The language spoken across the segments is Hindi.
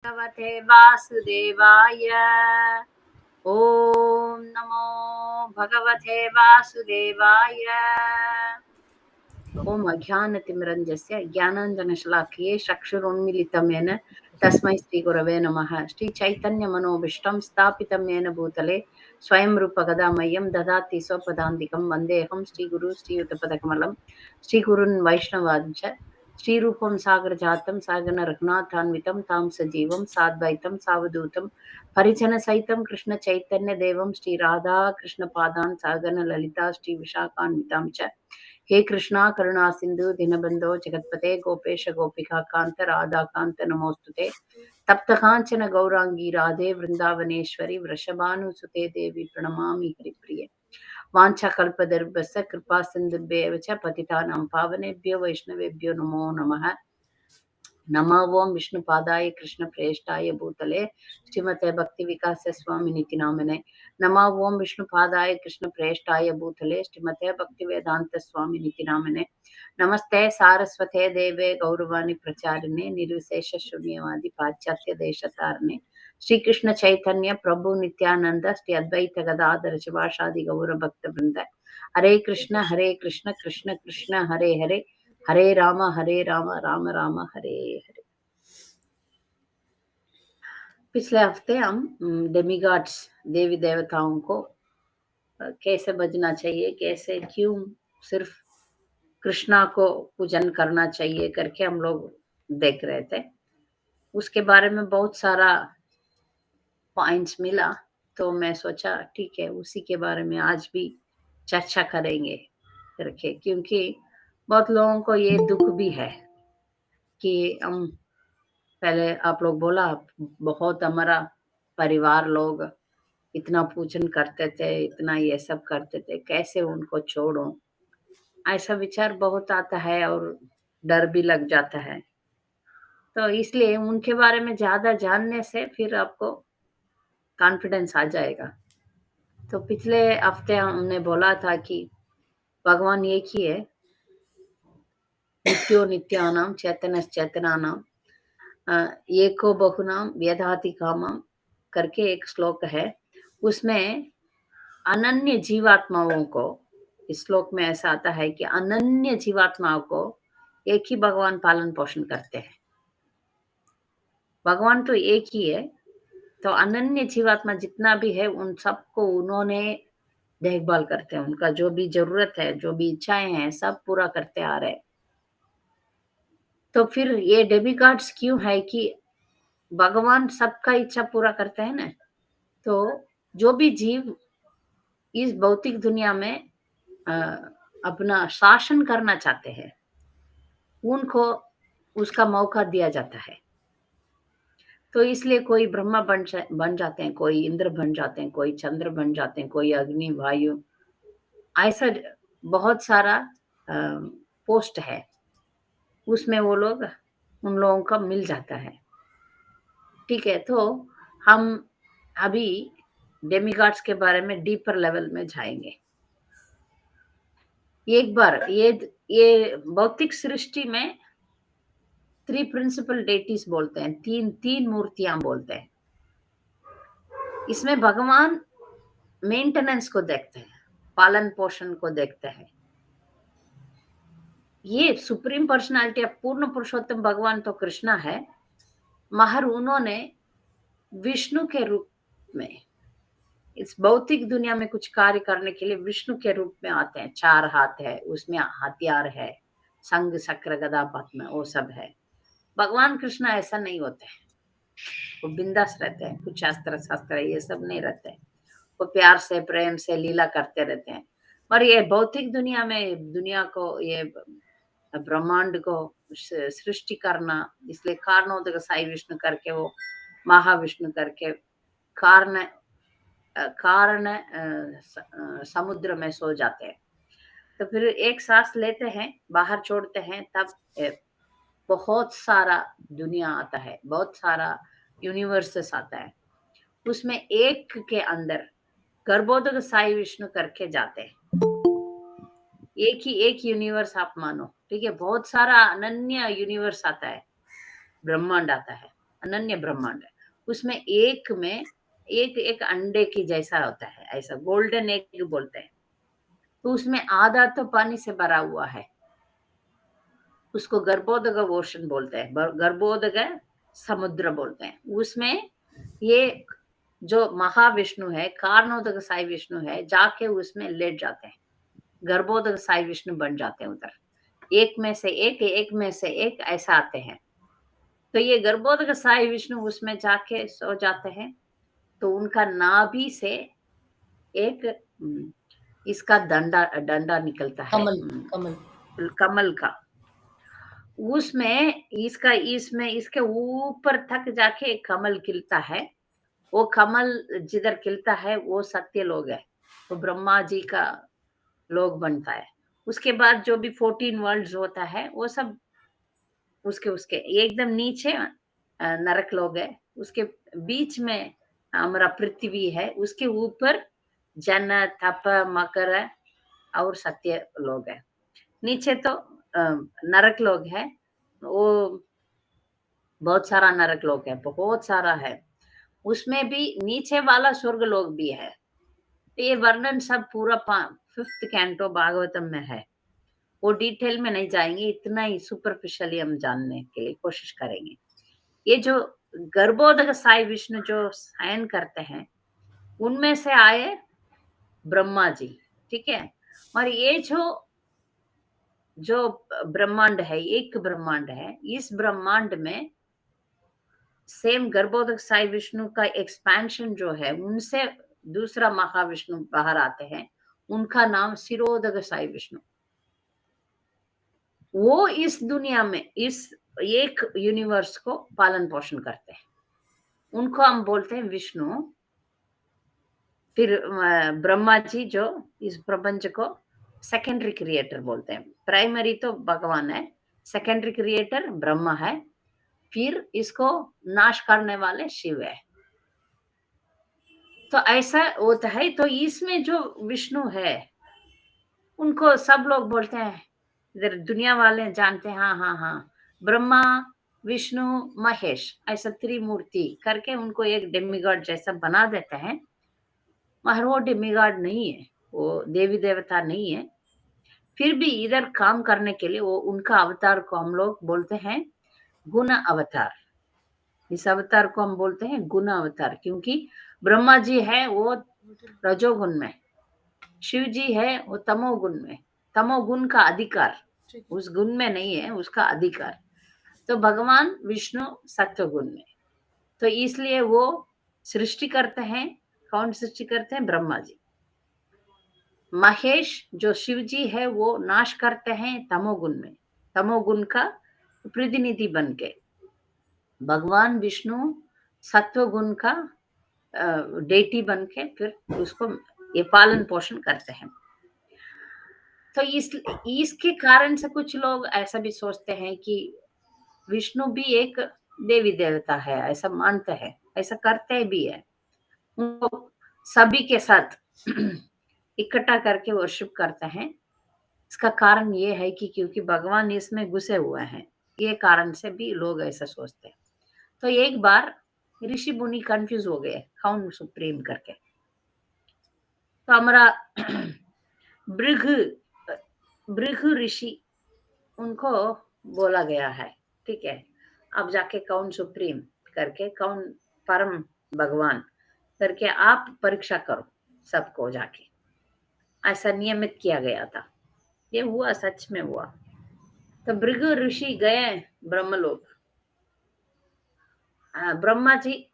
भगवते वासुदेवाय। ॐ नमो भगवते वासुदेवाय। ॐ अज्ञानतिमिरञ्जस्य ज्ञानाञ्जनशलाकये चक्षुरुन्मीलितं येन तस्मै श्रीगुरवे नमः। श्रीचैतन्यमनोभीष्टं स्थापितं येन भूतले स्वयं रूपकदा मह्यं ददाति स्वपदान्तिकं वन्देऽहं श्रीगुरु श्रीयुतपदकमलं श्रीगुरुन् वैष्णवांश्च श्रीरूपं सागरजातं सागन रघुनाथान्वितं तां सजीवं साद्वैतं सावधूतं परिजनसहितं कृष्णचैतन्यदेवं श्रीराधा कृष्णपादान् सागन ललिता श्रीविशाखान्वितां च हे कृष्णा करुणा सिंधु दीनबंधो जगतपते गोपेश गोपिका कांत राधा कांत नमोस्तुते तप्त कांचन गौरांगी राधे वृंदावनेश्वरी वृषभानुसुते देवी प्रणमामि हरिप्रिये वाञ्छाकल्पतरुभ्यश्च कृपा सिन्धुभ्येव च पतितानां पावनेभ्यो वैष्णवेभ्यो नमो नमः। नमो ओं विष्णुपादाय कृष्णप्रेष्ठाय भूतले श्रीमते भक्ति विकास स्वामिनिति नामिने। नमो ओं विष्णुपादाय कृष्णप्रेष्ठाय भूतले श्रीमते भक्ति वेदांत स्वामिनिति नामिने। नमस्ते सारस्वते देवे गौरवाणी प्रचारिणे निर्विशेष शून्यवादी पाश्चात्य देशतारिणे श्री कृष्ण चैतन्य प्रभु नित्यानंद श्री अद्वैत गदाधर शिवासादि गौर भक्त वृंद हरे कृष्ण कृष्ण कृष्ण हरे हरे हरे राम राम राम हरे हरे। पिछले हफ्ते हम डेमिगॉड्स देवी देवताओं को कैसे भजना चाहिए, कैसे क्यों सिर्फ कृष्णा को पूजन करना चाहिए करके हम लोग देख रहे थे। उसके बारे में बहुत सारा पॉइंट्स मिला, तो मैं सोचा ठीक है उसी के बारे में आज भी चर्चा करेंगे करके, क्योंकि बहुत लोगों को ये दुख भी है कि हम पहले आप लोग बोला बहुत हमारा परिवार लोग इतना पूजन करते थे, इतना ये सब करते थे, कैसे उनको छोड़ो, ऐसा विचार बहुत आता है और डर भी लग जाता है। तो इसलिए उनके बारे में ज्यादा जानने से फिर आपको कॉन्फिडेंस आ जाएगा। तो पिछले हफ्ते हमने बोला था कि भगवान एक ही है, नित्यो नित्यानाम चैतन्यश्चैतन्यानाम एको बहुनाम व्यधाति कामम करके एक श्लोक है। उसमें अनन्य जीवात्माओं को, इस श्लोक में ऐसा आता है कि अनन्य जीवात्माओं को एक ही भगवान पालन पोषण करते हैं। भगवान तो एक ही है, तो अनन्य जीवात्मा जितना भी है उन सबको उन्होंने देखभाल करते हैं, उनका जो भी जरूरत है, जो भी इच्छाएं हैं, सब पूरा करते आ रहे हैं। तो फिर ये डेमिगॉड्स क्यों है कि भगवान सबका इच्छा पूरा करते हैं ना। तो जो भी जीव इस भौतिक दुनिया में अपना शासन करना चाहते हैं, उनको उसका मौका दिया जाता है। तो इसलिए कोई ब्रह्मा बन जाते हैं, कोई इंद्र बन जाते हैं, कोई चंद्र बन जाते हैं, कोई अग्नि वायु, ऐसा बहुत सारा पोस्ट है, उसमें वो लोग उन लोगों का मिल जाता है। ठीक है, तो हम अभी डेमिगॉड्स के बारे में डीपर लेवल में जाएंगे। एक बार ये भौतिक सृष्टि में थ्री प्रिंसिपल डेटीज बोलते हैं, तीन मूर्तियां बोलते हैं। इसमें भगवान मेंटेनेंस को देखते हैं, पालन पोषण को देखते हैं। ये सुप्रीम पर्सनालिटी ऑफ पूर्ण पुरुषोत्तम भगवान तो कृष्णा है, मगर उन्होंने विष्णु के रूप में इस भौतिक दुनिया में कुछ कार्य करने के लिए विष्णु के रूप में आते हैं। 4 हाथ है, उसमें हथियार है, संग चक्र गदा पद्म, वो सब है। भगवान कृष्ण ऐसा नहीं होते हैं, वो बिंदास रहते हैं, कुछ शास्त्र शास्त्र ये सब नहीं रहते हैं। वो प्यार से प्रेम से लीला करते रहते हैं। और ये भौतिक दुनिया में दुनिया को, ये ब्रह्मांड को सृष्टि करना, इसलिए कारणोदक साई विष्णु करके वो महाविष्णु करके कारण कारण समुद्र में सो जाते हैं। तो फिर एक सांस लेते हैं, बाहर छोड़ते हैं, तब बहुत सारा दुनिया आता है, बहुत सारा यूनिवर्सेस आता है। उसमें एक के अंदर गर्भोदक साई विष्णु करके जाते हैं। एक यूनिवर्स आप मानो, ठीक है, बहुत सारा अनन्य यूनिवर्स आता है, ब्रह्मांड आता है। अनन्य ब्रह्मांड है। उसमें एक में एक एक अंडे की जैसा होता है, ऐसा गोल्डन एग बोलते हैं। तो उसमें आधा तो पानी से भरा हुआ है, उसको गर्भोदक ओशन बोलते हैं, गर्भोदक समुद्र बोलते हैं। उसमें ये जो महाविष्णु है, कारणोदक साई विष्णु है, जाके उसमें लेट जाते हैं, गर्भोदक साई विष्णु बन जाते हैं उधर। एक में से एक में से एक ऐसा आते हैं। तो ये गर्भोदक साई विष्णु उसमें जाके सो जाते हैं। तो उनका नाभि से एक इसका डंडा डंडा निकलता है, कमल कमल कमल का। उसमें इसका इसमें इसके ऊपर तक जाके एक कमल खिलता है। वो कमल जिधर खिलता है वो सत्य लोग है, वो ब्रह्मा जी का लोग बनता है। उसके बाद जो भी 14 वर्ल्ड्स होता है वो सब उसके उसके एकदम नीचे नरक लोग है। उसके बीच में हमारा पृथ्वी है, उसके ऊपर जन तप मकर और सत्य लोग है। नीचे तो नरक लोग है, वो बहुत सारा नरक लोग है, बहुत सारा है। उसमें भी नीचे वाला स्वर्ग लोग भी है। ये वर्णन सब पूरा 5th कैंटो भागवतम में है। वो डिटेल में नहीं जाएंगे, इतना ही सुपरफिशियली हम जानने के लिए कोशिश करेंगे। ये जो गर्भोदक साई विष्णु जो शयन करते हैं, उनमें से आए ब्रह्मा जी, ठीक है। और ये जो जो ब्रह्मांड है, एक ब्रह्मांड है, इस ब्रह्मांड में सेम गर्भोदक साई विष्णु का एक्सपेंशन जो है, उनसे दूसरा महाविष्णु बाहर आते हैं, उनका नाम सिरोदक साई विष्णु। वो इस दुनिया में इस एक यूनिवर्स को पालन पोषण करते हैं, उनको हम बोलते हैं विष्णु। फिर ब्रह्मा जी जो इस प्रपंच को सेकेंडरी क्रिएटर बोलते हैं। प्राइमरी तो भगवान है, सेकेंडरी क्रिएटर ब्रह्मा है, फिर इसको नाश करने वाले शिव है। तो ऐसा होता है। तो इसमें जो विष्णु है, उनको सब लोग बोलते हैं, इधर दुनिया वाले जानते हैं, हाँ हाँ हाँ, ब्रह्मा विष्णु महेश ऐसा त्रिमूर्ति करके उनको एक डेमिगॉड जैसा बना देते हैं। मगर वो डेमिगॉड नहीं है, वो देवी देवता नहीं है। फिर भी इधर काम करने के लिए वो उनका अवतार को हम लोग बोलते हैं गुण अवतार। इस अवतार को हम बोलते हैं गुण अवतार, क्योंकि ब्रह्मा जी है वो रजोगुण में, शिव जी है वो तमोगुण में। तमोगुण का अधिकार उस गुण में नहीं है, उसका अधिकार। तो भगवान विष्णु सत्व गुण में। तो इसलिए वो सृष्टि करते हैं। कौन सृष्टि करते हैं? ब्रह्मा जी। महेश जो शिव जी है वो नाश करते हैं तमोगुण में, तमोगुण का प्रतिनिधि बन के। भगवान विष्णु सत्व गुण का डेटी बन के फिर उसको ये पालन पोषण करते हैं। तो इसके कारण से कुछ लोग ऐसा भी सोचते हैं कि विष्णु भी एक देवी देवता है, ऐसा मानते हैं, ऐसा करते भी है। उनको सभी के साथ इकट्ठा करके वर्शिप करते हैं। इसका कारण ये है कि क्योंकि भगवान इसमें घुसे हुए हैं, ये कारण से भी लोग ऐसा सोचते हैं। तो एक बार ऋषि मुनि कंफ्यूज हो गए कौन सुप्रीम करके। तो हमारा भृग भृग ऋषि उनको बोला गया है, ठीक है, अब जाके कौन सुप्रीम करके, कौन परम भगवान करके आप परीक्षा करो सबको जाके। ऐसा नियमित किया गया था, ये हुआ, सच में हुआ। तो भृग ऋषि गए ब्रह्मलोक। ब्रह्मा जी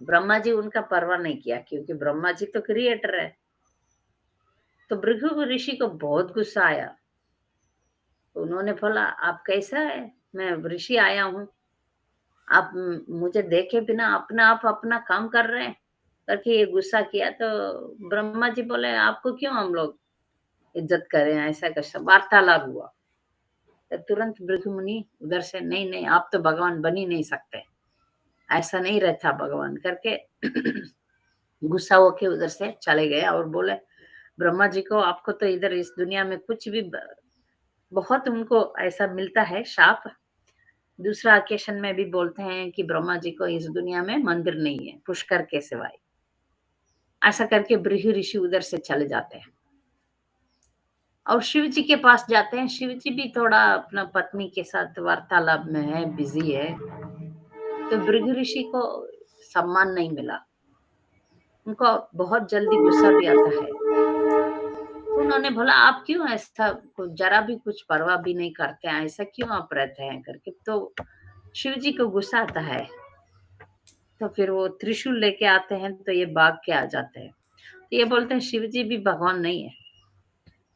ब्रह्मा जी उनका परवाह नहीं किया, क्योंकि ब्रह्मा जी तो क्रिएटर है। तो भृगु ऋषि को बहुत गुस्सा आया। तो उन्होंने बोला आप कैसा है, मैं ऋषि आया हूँ, आप मुझे देखे बिना अपना आप अपना काम कर रहे हैं करके ये गुस्सा किया। तो ब्रह्मा जी बोले आपको क्यों हम लोग इज्जत करें, ऐसा कैसा वार्तालाप हुआ। तो तुरंत भृगु मुनि उधर से नहीं नहीं, आप तो भगवान बन ही नहीं सकते, ऐसा नहीं रहता भगवान करके गुस्सा होके उधर से चले गए। और बोले ब्रह्मा जी को आपको तो इधर इस दुनिया में कुछ भी बहुत उनको ऐसा मिलता है शाप, दूसरा ओकेशन में भी बोलते हैं कि ब्रह्मा जी को इस दुनिया में मंदिर नहीं है पुष्कर के सिवाय। ऐसा करके भृगु ऋषि उधर से चले जाते हैं और शिव जी के पास जाते हैं। शिव जी भी थोड़ा अपना पत्नी के साथ वार्तालाप में है, बिजी है। तो भृगु ऋषि को सम्मान नहीं मिला, उनको बहुत जल्दी गुस्सा भी आता है। तो उन्होंने बोला आप क्यों ऐसा जरा भी कुछ परवाह भी नहीं करते हैं, ऐसा क्यों आप रहते हैं करके। तो शिव जी को गुस्सा आता है, तो फिर वो त्रिशूल लेके आते हैं, तो ये भाग के आ जाते हैं। तो ये बोलते हैं शिव जी भी भगवान नहीं है।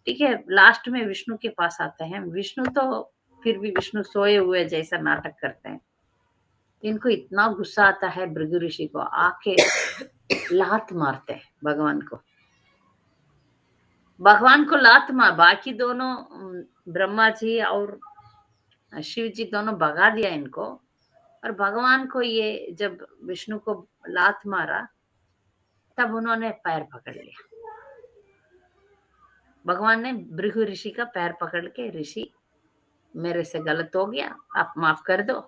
ठीक है, लास्ट में विष्णु के पास आते हैं। विष्णु तो फिर भी विष्णु सोए हुए जैसा नाटक करते हैं। इनको इतना गुस्सा आता है, भृगु ऋषि को आके लात मारते हैं भगवान को। भगवान को लात मार, बाकी दोनों ब्रह्मा जी और शिव जी दोनों भगा दिया इनको। और भगवान को ये जब विष्णु को लात मारा, तब उन्होंने पैर पकड़ लिया। भगवान ने भृगु ऋषि का पैर पकड़ के, ऋषि मेरे से गलत हो गया, आप माफ कर दो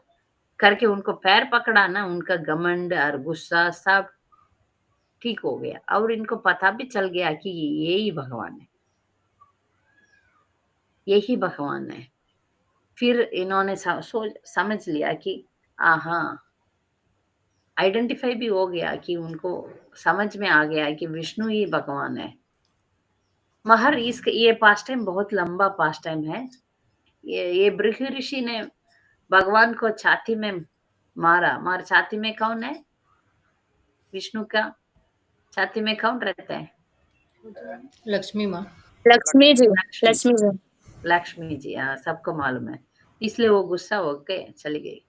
करके उनको पैर पकड़ा ना, उनका घमंड और गुस्सा सब ठीक हो गया। और इनको पता भी चल गया कि यही भगवान है, यही भगवान है। फिर इन्होंने समझ लिया कि हाँ, आइडेंटिफाई भी हो गया कि उनको समझ में आ गया कि विष्णु ही भगवान है। महर इस ये पास्ट टाइम बहुत लंबा पास्ट टाइम है। ये भृगु ऋषि ने भगवान को छाती में मारा छाती में कौन है? विष्णु का छाती में कौन रहता है? लक्ष्मी माँ। लक्ष्मी जी। लक्ष्मी लक्ष्मी जी। लक्ष्मी जी, हाँ, सबको मालूम है। इसलिए वो गुस्सा होके चली गई,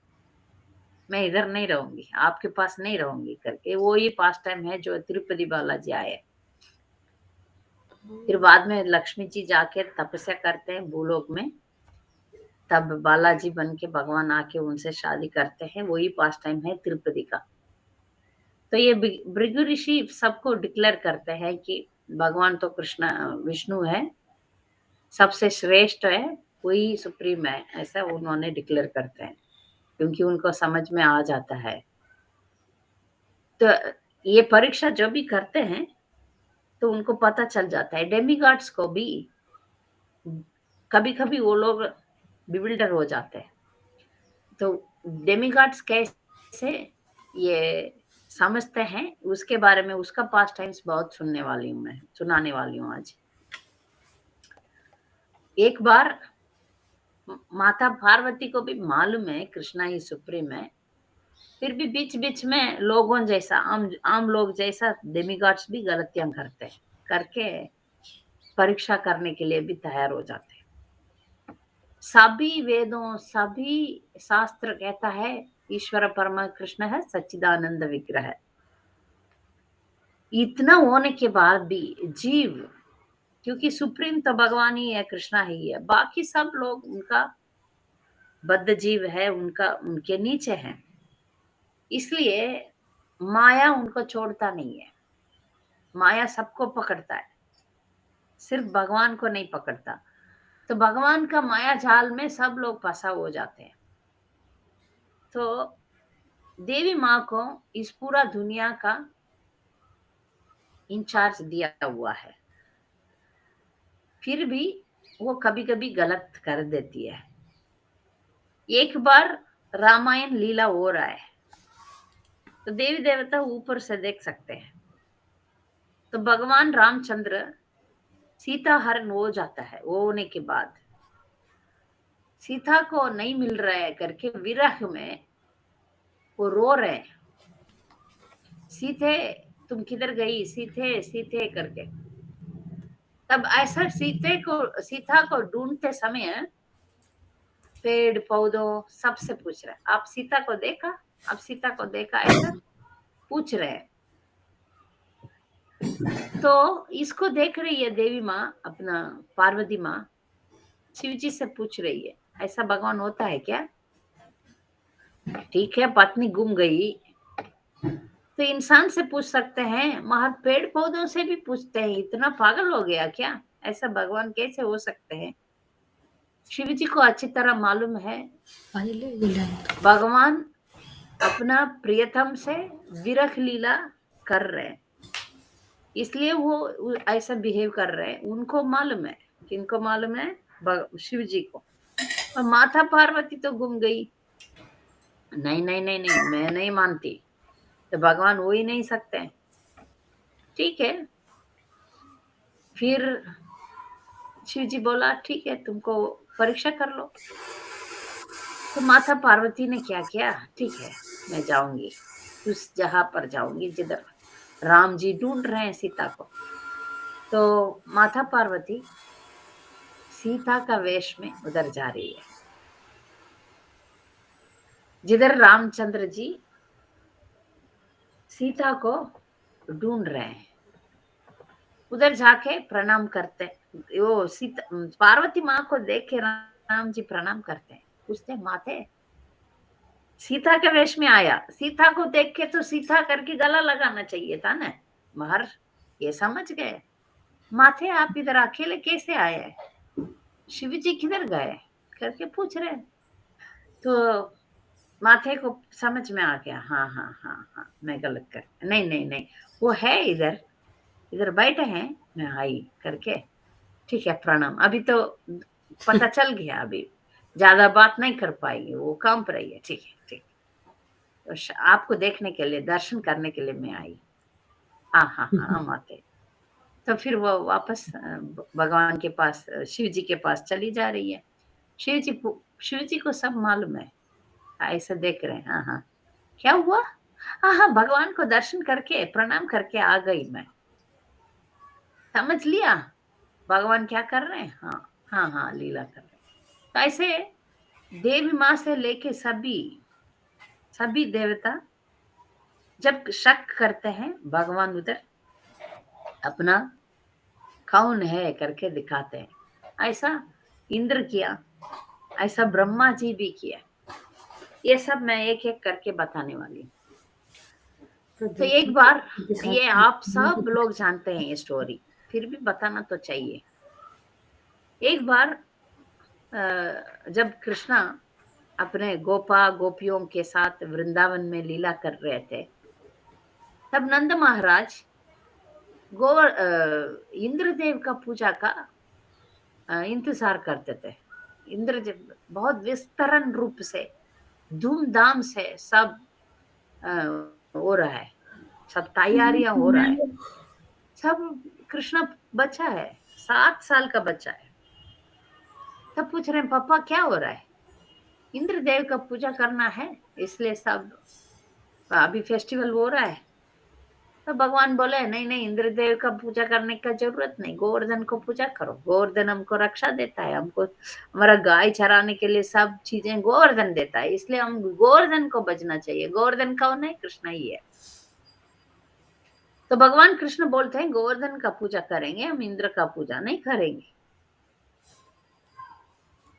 मैं इधर नहीं रहूंगी, आपके पास नहीं रहूंगी करके। वो ही पास्ट टाइम है जो तिरुपति बालाजी आए। फिर बाद में लक्ष्मी जी जाके तपस्या करते हैं भूलोक में, तब बालाजी बन के भगवान आके उनसे शादी करते हैं। वही पास्ट टाइम है तिरुपति का। तो ये भृगु ऋषि सबको डिक्लेयर करते हैं कि भगवान तो कृष्ण विष्णु है, सबसे श्रेष्ठ है, वही सुप्रीम है, ऐसा उन्होंने डिक्लेयर करते हैं, क्योंकि उनको समझ में आ जाता है। तो ये परीक्षा जो भी करते हैं तो उनको पता चल जाता है। डेमिगॉड्स को भी कभी कभी वो लोग बिविल्डर हो जाते हैं। तो डेमिगॉड्स कैसे ये समझते हैं, उसके बारे में उसका पास्ट टाइम्स बहुत सुनाने वाली हूँ आज। एक बार माता पार्वती को भी मालूम है कृष्णा ही सुप्रीम है, फिर भी बीच बीच में लोगों जैसा आम लोग जैसा डेमिगॉड्स भी गलतियां करते हैं, करके परीक्षा करने के लिए भी तैयार हो जाते हैं। सभी वेदों सभी शास्त्र कहता है ईश्वर परम कृष्ण है, सच्चिदानंद विग्रह है। इतना होने के बाद भी जीव, क्योंकि सुप्रीम तो भगवान ही है, कृष्णा ही है, बाकी सब लोग उनका बद्ध जीव है, उनके नीचे है। इसलिए माया उनको छोड़ता नहीं है, माया सबको पकड़ता है, सिर्फ भगवान को नहीं पकड़ता। तो भगवान का माया जाल में सब लोग फंसा हो जाते हैं। तो देवी माँ को इस पूरा दुनिया का इंचार्ज दिया हुआ है, फिर भी वो कभी कभी गलत कर देती है। एक बार रामायण लीला हो रहा है, तो देवी देवता ऊपर से देख सकते हैं। तो भगवान रामचंद्र सीता हरण हो जाता है, वो होने के बाद सीता को नहीं मिल रहा है करके विरह में वो रो रहे हैं, सीते तुम किधर गई, सीते सीते करके। तब ऐसा सीता को ढूंढते समय पेड़ पौधों सबसे पूछ रहे हैं आप सीता को देखा, आप सीता को देखा, ऐसा पूछ रहे हैं। तो इसको देख रही है देवी माँ, अपना पार्वती माँ शिव जी से पूछ रही है ऐसा भगवान होता है क्या? ठीक है, पत्नी गुम गई तो इंसान से पूछ सकते हैं, मगर पेड़ पौधों से भी पूछते हैं, इतना पागल हो गया क्या? ऐसा भगवान कैसे हो सकते हैं? शिव जी को अच्छी तरह मालूम है पहले ये लाइन भगवान अपना प्रियतम से विरह लीला कर रहे हैं, इसलिए वो ऐसा बिहेव कर रहे हैं। उनको मालूम है, किनको मालूम है? शिव जी को। और माता पार्वती तो गुम गई, नहीं नहीं नहीं नहीं, मैं नहीं मानती, तो भगवान हो ही नहीं सकते। ठीक है, फिर शिव जी बोला ठीक है, तुमको परीक्षा कर लो। तो माता पार्वती ने क्या किया, ठीक है मैं जाऊंगी उस जगह पर, जाऊंगी जिधर राम जी ढूंढ रहे हैं सीता को। तो माता पार्वती सीता का वेश में उधर जा रही है, जिधर रामचंद्र जी सीता को ढूंढ रहे हैं। उधर जाके प्रणाम करते, वो सीता पार्वती माँ को देख के राम जी प्रणाम करते हैं, पूछते माते सीता के वेश में आया, सीता को देख के तो सीता करके गला लगाना चाहिए था ना, मगर ये समझ गए माथे आप इधर अकेले कैसे आए, शिव जी किधर गए करके पूछ रहे। तो माथे को समझ में आ गया, हाँ हाँ हाँ हाँ मैं गलत कर, नहीं नहीं नहीं वो है इधर, इधर बैठे हैं, मैं आई करके ठीक है प्रणाम। अभी तो पता चल गया, अभी ज्यादा बात नहीं कर पाएगी, वो कांप रही है, ठीक है ठीक, तो आपको देखने के लिए, दर्शन करने के लिए मैं आई। हाँ हाँ हाँ हम आते। तो फिर वो वापस भगवान के पास, शिव जी के पास चली जा रही है। शिव जी को सब मालूम है, ऐसा देख रहे हैं। हाँ हाँ क्या हुआ, हाँ हाँ भगवान को दर्शन करके प्रणाम करके आ गई मैं, समझ लिया भगवान क्या कर रहे हैं। हाँ हाँ हाँ लीला कर रहे हैं। तो ऐसे देवी माँ से लेके सभी सभी देवता जब शक करते हैं, भगवान उधर अपना कौन है करके दिखाते हैं। ऐसा इंद्र किया, ऐसा ब्रह्मा जी भी किया। ये सब मैं एक एक करके बताने वाली हूँ। तो एक बार, ये आप सब लोग जानते हैं ये स्टोरी, फिर भी बताना तो चाहिए। एक बार जब कृष्णा अपने गोपा गोपियों के साथ वृंदावन में लीला कर रहे थे, तब नंद महाराज इंद्रदेव का पूजा का इंतजार करते थे। इंद्र जब बहुत विस्तरण रूप से धूमधाम से सब हो रहा है, सब तैयारियां हो रहा है, सब कृष्णा बच्चा है, 7 साल का बच्चा है। तब पूछ रहे हैं पापा क्या हो रहा है, इंद्रदेव का पूजा करना है इसलिए सब अभी फेस्टिवल हो रहा है। तो भगवान बोले नहीं नहीं, इंद्रदेव का पूजा करने का जरूरत नहीं, गोवर्धन को पूजा करो, गोवर्धन हमको रक्षा देता है, हमको हमारा गाय चराने के लिए सब चीजें गोवर्धन देता है, इसलिए हम गोवर्धन को बचना चाहिए। गोवर्धन कौन है, कृष्ण ही है। तो भगवान कृष्ण बोलते हैं गोवर्धन का पूजा करेंगे, हम इंद्र का पूजा नहीं करेंगे।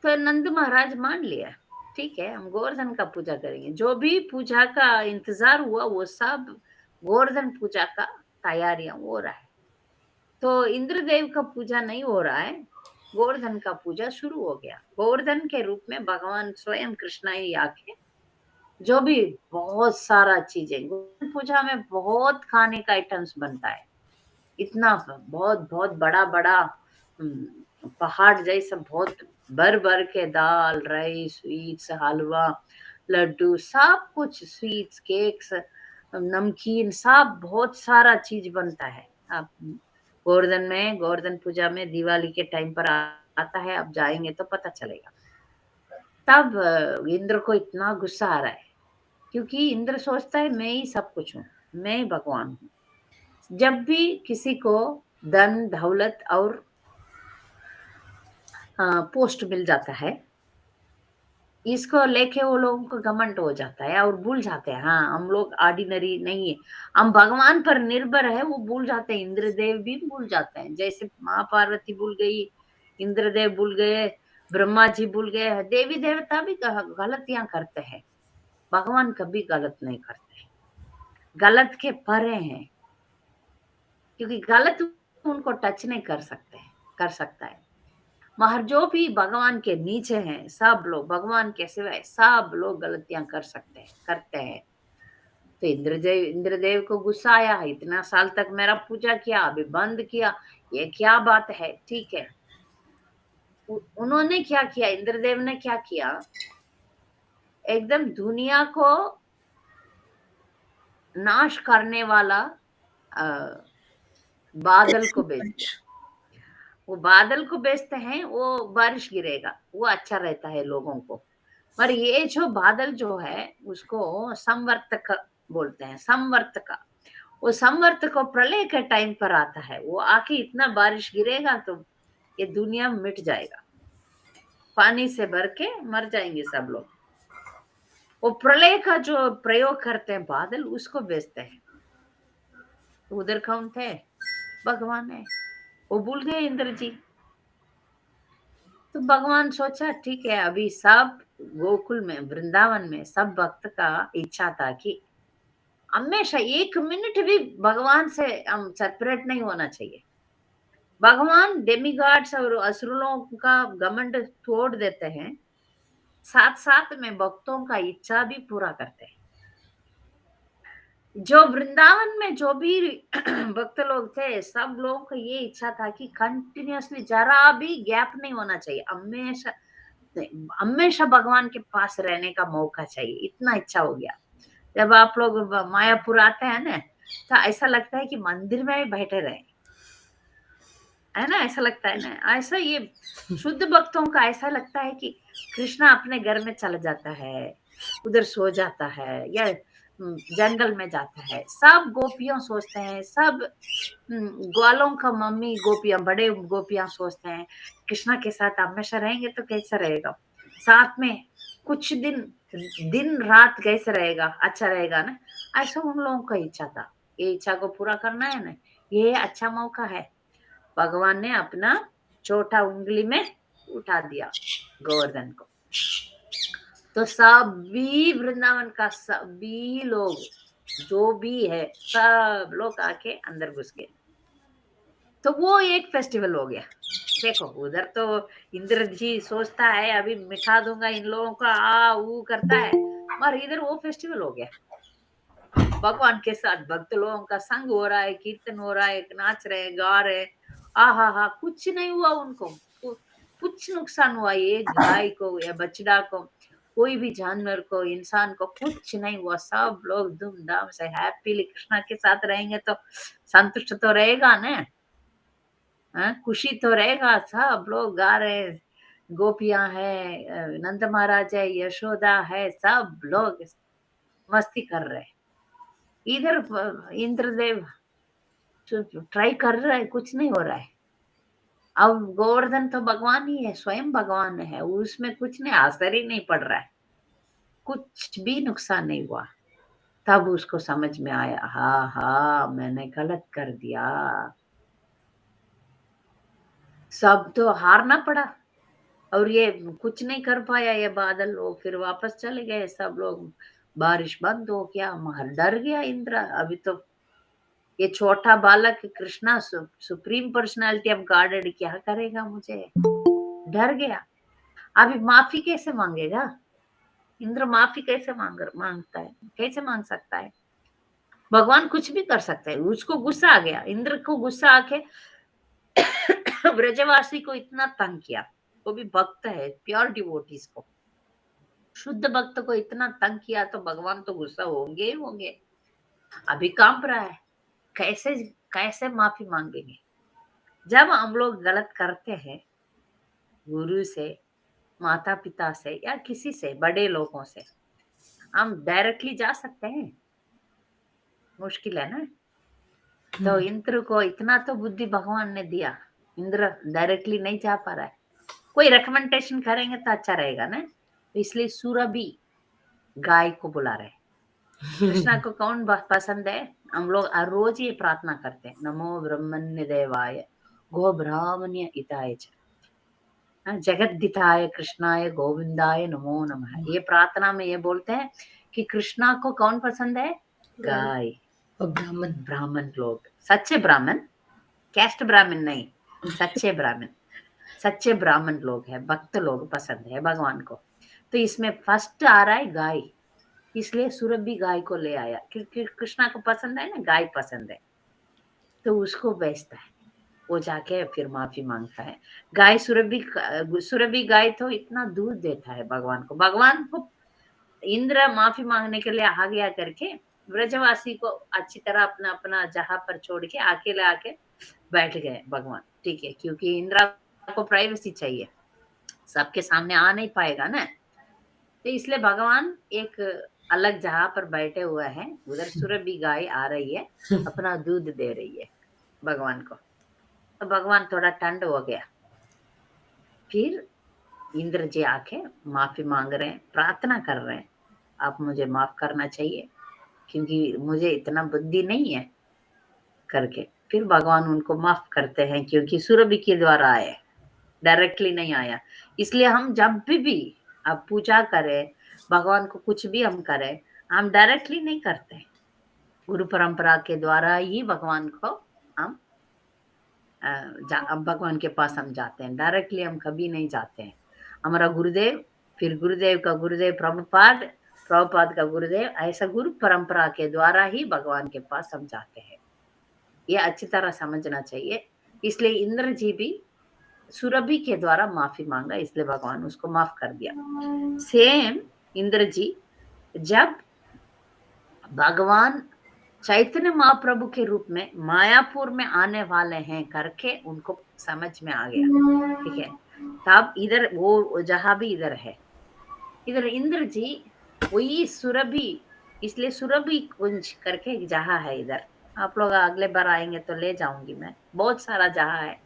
तो नंद महाराज मान लिया, ठीक है हम गोवर्धन का पूजा करेंगे। जो भी पूजा का इंतजार हुआ वो सब गोवर्धन पूजा का तैयारियां हो रहा है। तो इंद्रदेव का पूजा नहीं हो रहा है, गोवर्धन का पूजा शुरू हो गया। गोवर्धन के रूप में भगवान स्वयं कृष्ण ही आके जो भी बहुत सारा चीजें, गोवर्धन पूजा में बहुत खाने का आइटम्स बनता है, इतना बहुत बहुत बड़ा बड़ा पहाड़ जैसा, बहुत भर भर के दाल, राइस, स्वीट्स, हलवा, लड्डू, सब कुछ, स्वीट्स, केक्स, नमकीन, सब बहुत सारा चीज बनता है। आप गोवर्धन पूजा में दिवाली के टाइम पर आता है, आप जाएंगे तो पता चलेगा। तब इंद्र को इतना गुस्सा आ रहा है, क्योंकि इंद्र सोचता है मैं ही सब कुछ हूँ, मैं ही भगवान हूँ। जब भी किसी को धन दौलत और पोस्ट मिल जाता है, इसको लेके वो लोगों को घमंड हो जाता है और भूल जाते हैं, हाँ हम लोग ऑर्डिनरी नहीं है, हम भगवान पर निर्भर है, वो भूल जाते हैं। इंद्रदेव भी भूल जाते हैं, जैसे माँ पार्वती भूल गई, इंद्रदेव भूल गए, ब्रह्मा जी भूल गए। देवी देवता भी गलतियां करते हैं, भगवान कभी गलत नहीं करते, गलत के परे हैं, क्योंकि गलत उनको टच नहीं कर सकते, कर सकता है। मगर जो भी भगवान के नीचे हैं सब लोग, भगवान के सिवाय सब लोग गलतियां कर सकते हैं, करते हैं। तो इंद्रदेव को गुस्सा आया, इतना साल तक मेरा पूजा किया, अभी बंद किया, ये क्या बात है। ठीक है, उन्होंने क्या किया, इंद्रदेव ने क्या किया, एकदम दुनिया को नाश करने वाला अ, बादल को भेज दिया। वो बादल को भेजते हैं, वो बारिश गिरेगा, वो अच्छा रहता है लोगों को। पर ये जो बादल जो है उसको संवर्तक बोलते हैं, संवर्तक। वो संवर्तक प्रलय के टाइम पर आता है, वो आके इतना बारिश गिरेगा तो ये दुनिया मिट जाएगा, पानी से भर के मर जाएंगे सब लोग। वो प्रलय का जो प्रयोग करते हैं बादल, उसको भेजते हैं। तो उधर कौन थे, भगवान है, वो भूल गए इंद्र जी। तो भगवान सोचा ठीक है, अभी सब गोकुल में, वृंदावन में सब भक्त का इच्छा था कि हमेशा एक मिनट भी भगवान से हम सेपरेट नहीं होना चाहिए। भगवान डेमिगॉड्स और असुरों का घमंड तोड़ देते हैं, साथ साथ में भक्तों का इच्छा भी पूरा करते हैं। जो वृंदावन में जो भी भक्त लोग थे, सब लोगों को ये इच्छा था कि कंटिन्यूअसली जरा भी गैप नहीं होना चाहिए, हमेशा हमेशा भगवान के पास रहने का मौका चाहिए, इतना इच्छा हो गया। जब आप लोग मायापुर आते हैं ना, तो ऐसा लगता है कि मंदिर में ही बैठे रहे, है ना, ऐसा लगता है ना। ऐसा ये शुद्ध भक्तों का ऐसा लगता है कि कृष्णा अपने घर में चला जाता है, उधर सो जाता है, या जंगल में जाता है। सब गोपियों सोचते हैं, सब ग्वालों का मम्मी गोपियां, बड़े गोपियां सोचते हैं कृष्णा के साथ हमेशा रहेंगे तो कैसा रहेगा, साथ में कुछ दिन दिन रात कैसे रहेगा, अच्छा रहेगा ना। ऐसा उन लोगों का इच्छा था, ये इच्छा को पूरा करना है ना, ये अच्छा मौका है। भगवान ने अपना छोटा उंगली में उठा दिया गोवर्धन को, तो सभी वृंदावन का सभी लोग जो भी है सब लोग आके अंदर घुस गए। तो वो एक फेस्टिवल हो गया। देखो उधर तो इंद्र जी सोचता है अभी मिठा दूंगा इन लोगों का, आ वो करता है, पर इधर वो फेस्टिवल हो गया। भगवान के साथ भक्त लोगों का संग हो रहा है, कीर्तन हो रहा है, नाच रहे, गा रहे। आ हा हा, कुछ नहीं हुआ उनको, कुछ नुकसान हुआ ये गाय को या बछड़ा को, कोई भी जानवर को, इंसान को कुछ नहीं हुआ। सब लोग धूमधाम से हैप्पीली कृष्णा के साथ रहेंगे तो संतुष्ट तो रहेगा ना, खुशी तो रहेगा। सब लोग गा रहे, गोपियां है, नंद महाराज है, यशोदा है, सब लोग मस्ती कर रहे। इधर इंद्रदेव ट्राई कर रहा है, कुछ नहीं हो रहा है। अब गोवर्धन तो भगवान ही है, स्वयं भगवान है, उसमें कुछ नहीं, असर ही नहीं पड़ रहा है, कुछ भी नुकसान नहीं हुआ। तब उसको समझ में आया, हाँ हाँ मैंने गलत कर दिया, सब तो हारना पड़ा। और ये कुछ नहीं कर पाया ये बादल, लोग फिर वापस चले गए सब लोग, बारिश बंद हो गया। मगर डर गया इंद्र, अभी तो ये छोटा बालक Krishna supreme personality of godhead क्या करेगा मुझे, डर गया। अभी माफी कैसे मांगेगा इंद्र, माफी कैसे मांगता है, कैसे मांग सकता है। भगवान कुछ भी कर सकते हैं, उसको गुस्सा आ गया, इंद्र को गुस्सा आके ब्रजवासी को इतना तंग किया, वो भी भक्त है, प्योर डिवोटीज को, शुद्ध भक्त को इतना तंग किया, तो भगवान तो गुस्सा होंगे ही होंगे। अभी कांप रहा है, कैसे कैसे माफी मांगेंगे। जब हम लोग गलत करते हैं, गुरु से, माता पिता से, या किसी से, बड़े लोगों से, हम डायरेक्टली जा सकते हैं, मुश्किल है ना। तो इंद्र को इतना तो बुद्धि भगवान ने दिया, इंद्र डायरेक्टली नहीं जा पा रहा है, कोई रिकमेंडेशन करेंगे तो अच्छा रहेगा ना। इसलिए सुरभि गाय को बुला रहे। कृष्णा को कौन पसंद है, हम लोग हर रोज ये प्रार्थना करते हैं, नमो ब्रह्मण्य देवाय गो ब्राह्मण्य हिताय च, जगद्दिताय कृष्णाय गोविंदाय नमो नमः। ये प्रार्थना में ये बोलते हैं कि कृष्णा को कौन पसंद है, गाय और ब्राह्मण। ब्राह्मण लोग, सच्चे ब्राह्मण, कैस्ट ब्राह्मण नहीं, सच्चे ब्राह्मण। सच्चे ब्राह्मण लोग हैं, भक्त लोग पसंद है भगवान को। तो इसमें फर्स्ट आ रहा है गाय, इसलिए सुरभि गाय को ले आया क्योंकि कृष्णा को पसंद है ना, गाय पसंद है, तो उसको बेचता है। वो जाके फिर माफी मांगता है। गाय सुरभि गाय तो इतना दूध देता है भगवान को। भगवान को इंद्र माफी मांगने के लिए आ गया करके ब्रजवासी को अच्छी तरह अपना अपना जहां पर छोड़ के अकेले आके बैठ गए भगवान। ठीक है, क्योंकि इंद्रा को प्राइवेसी चाहिए, सबके सामने आ नहीं पाएगा ना, तो इसलिए भगवान एक अलग जगह पर बैठे हुए हैं। उधर सुरभि गाय आ रही है, अपना दूध दे रही है भगवान को। तो भगवान थोड़ा ठंड हो गया। फिर इंद्र जी आके माफी मांग रहे हैं, प्रार्थना कर रहे हैं, आप मुझे माफ करना चाहिए क्योंकि मुझे इतना बुद्धि नहीं है करके। फिर भगवान उनको माफ करते हैं क्योंकि सुरभि के द्वारा आए, डायरेक्टली नहीं आया। इसलिए हम जब भी अब पूजा करें, भगवान को कुछ भी हम करें, हम डायरेक्टली नहीं करते, गुरु परंपरा के द्वारा ही भगवान को हम भगवान के पास हम जाते हैं। डायरेक्टली हम कभी नहीं जाते हैं। हमारा गुरुदेव, फिर गुरुदेव का गुरुदेव प्रभुपाद, प्रभुपाद का गुरुदेव, ऐसा गुरु परंपरा के द्वारा ही भगवान के पास हम जाते हैं। ये अच्छी तरह समझना चाहिए। इसलिए इंद्र जी भी सुरभि के द्वारा माफी मांगा, इसलिए भगवान उसको माफ कर दिया। सेम इंद्र जी जब भगवान चैतन्य महाप्रभु के रूप में मायापुर में आने वाले हैं करके उनको समझ में आ गया। ठीक है, तब इधर वो जहां भी इधर है, इधर इंद्र जी वही सुरभि, इसलिए सुरभि कुंज करके एक जगह है इधर। आप लोग अगले बार आएंगे तो ले जाऊंगी मैं, बहुत सारा जगह है,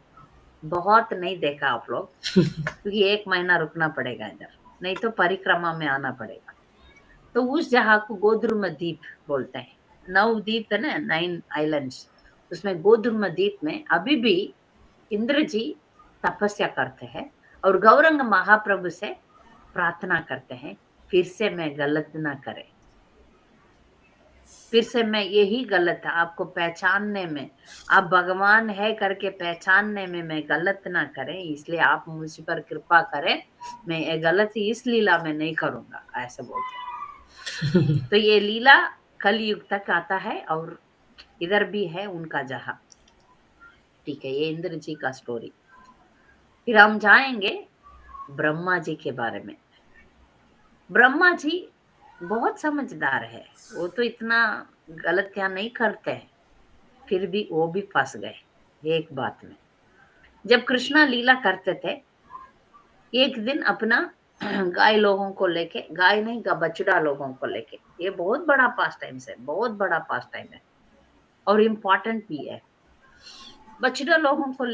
बहुत नहीं देखा आप लोग, क्योंकि 1 महीना रुकना पड़ेगा इधर, नहीं तो परिक्रमा में आना पड़ेगा। तो उस जगह को गोद्रुम द्वीप बोलते हैं। 9 द्वीप है ना, 9 आइलैंड्स, उसमें गोद्रुम द्वीप में अभी भी इंद्र जी तपस्या करते हैं और गौरंग महाप्रभु से प्रार्थना करते हैं, फिर से मैं गलत ना करे, फिर से मैं यही गलत है आपको पहचानने में, आप भगवान है करके पहचानने में मैं गलत ना करें, इसलिए आप मुझ पर कृपा करें, मैं ये गलत इस लीला में नहीं करूंगा, ऐसा बोलते हैं। तो ये लीला कलयुग तक आता है और इधर भी है उनका जहां। ठीक है, ये इंद्र जी का स्टोरी। फिर हम जाएंगे ब्रह्मा जी के बारे में। ब्रह्मा जी बहुत समझदार है, वो तो इतना गलतियां नहीं करते हैं, फिर भी वो भी फंस गए एक बात में। जब कृष्णा लीला करते थे, एक दिन अपना गाय लोगों को लेके, गाय नहीं का बछड़ा लोगों को लेके, ये बहुत बड़ा पास टाइम है, बहुत बड़ा पास टाइम है और इम्पोर्टेंट भी है। बछड़ा लोगों को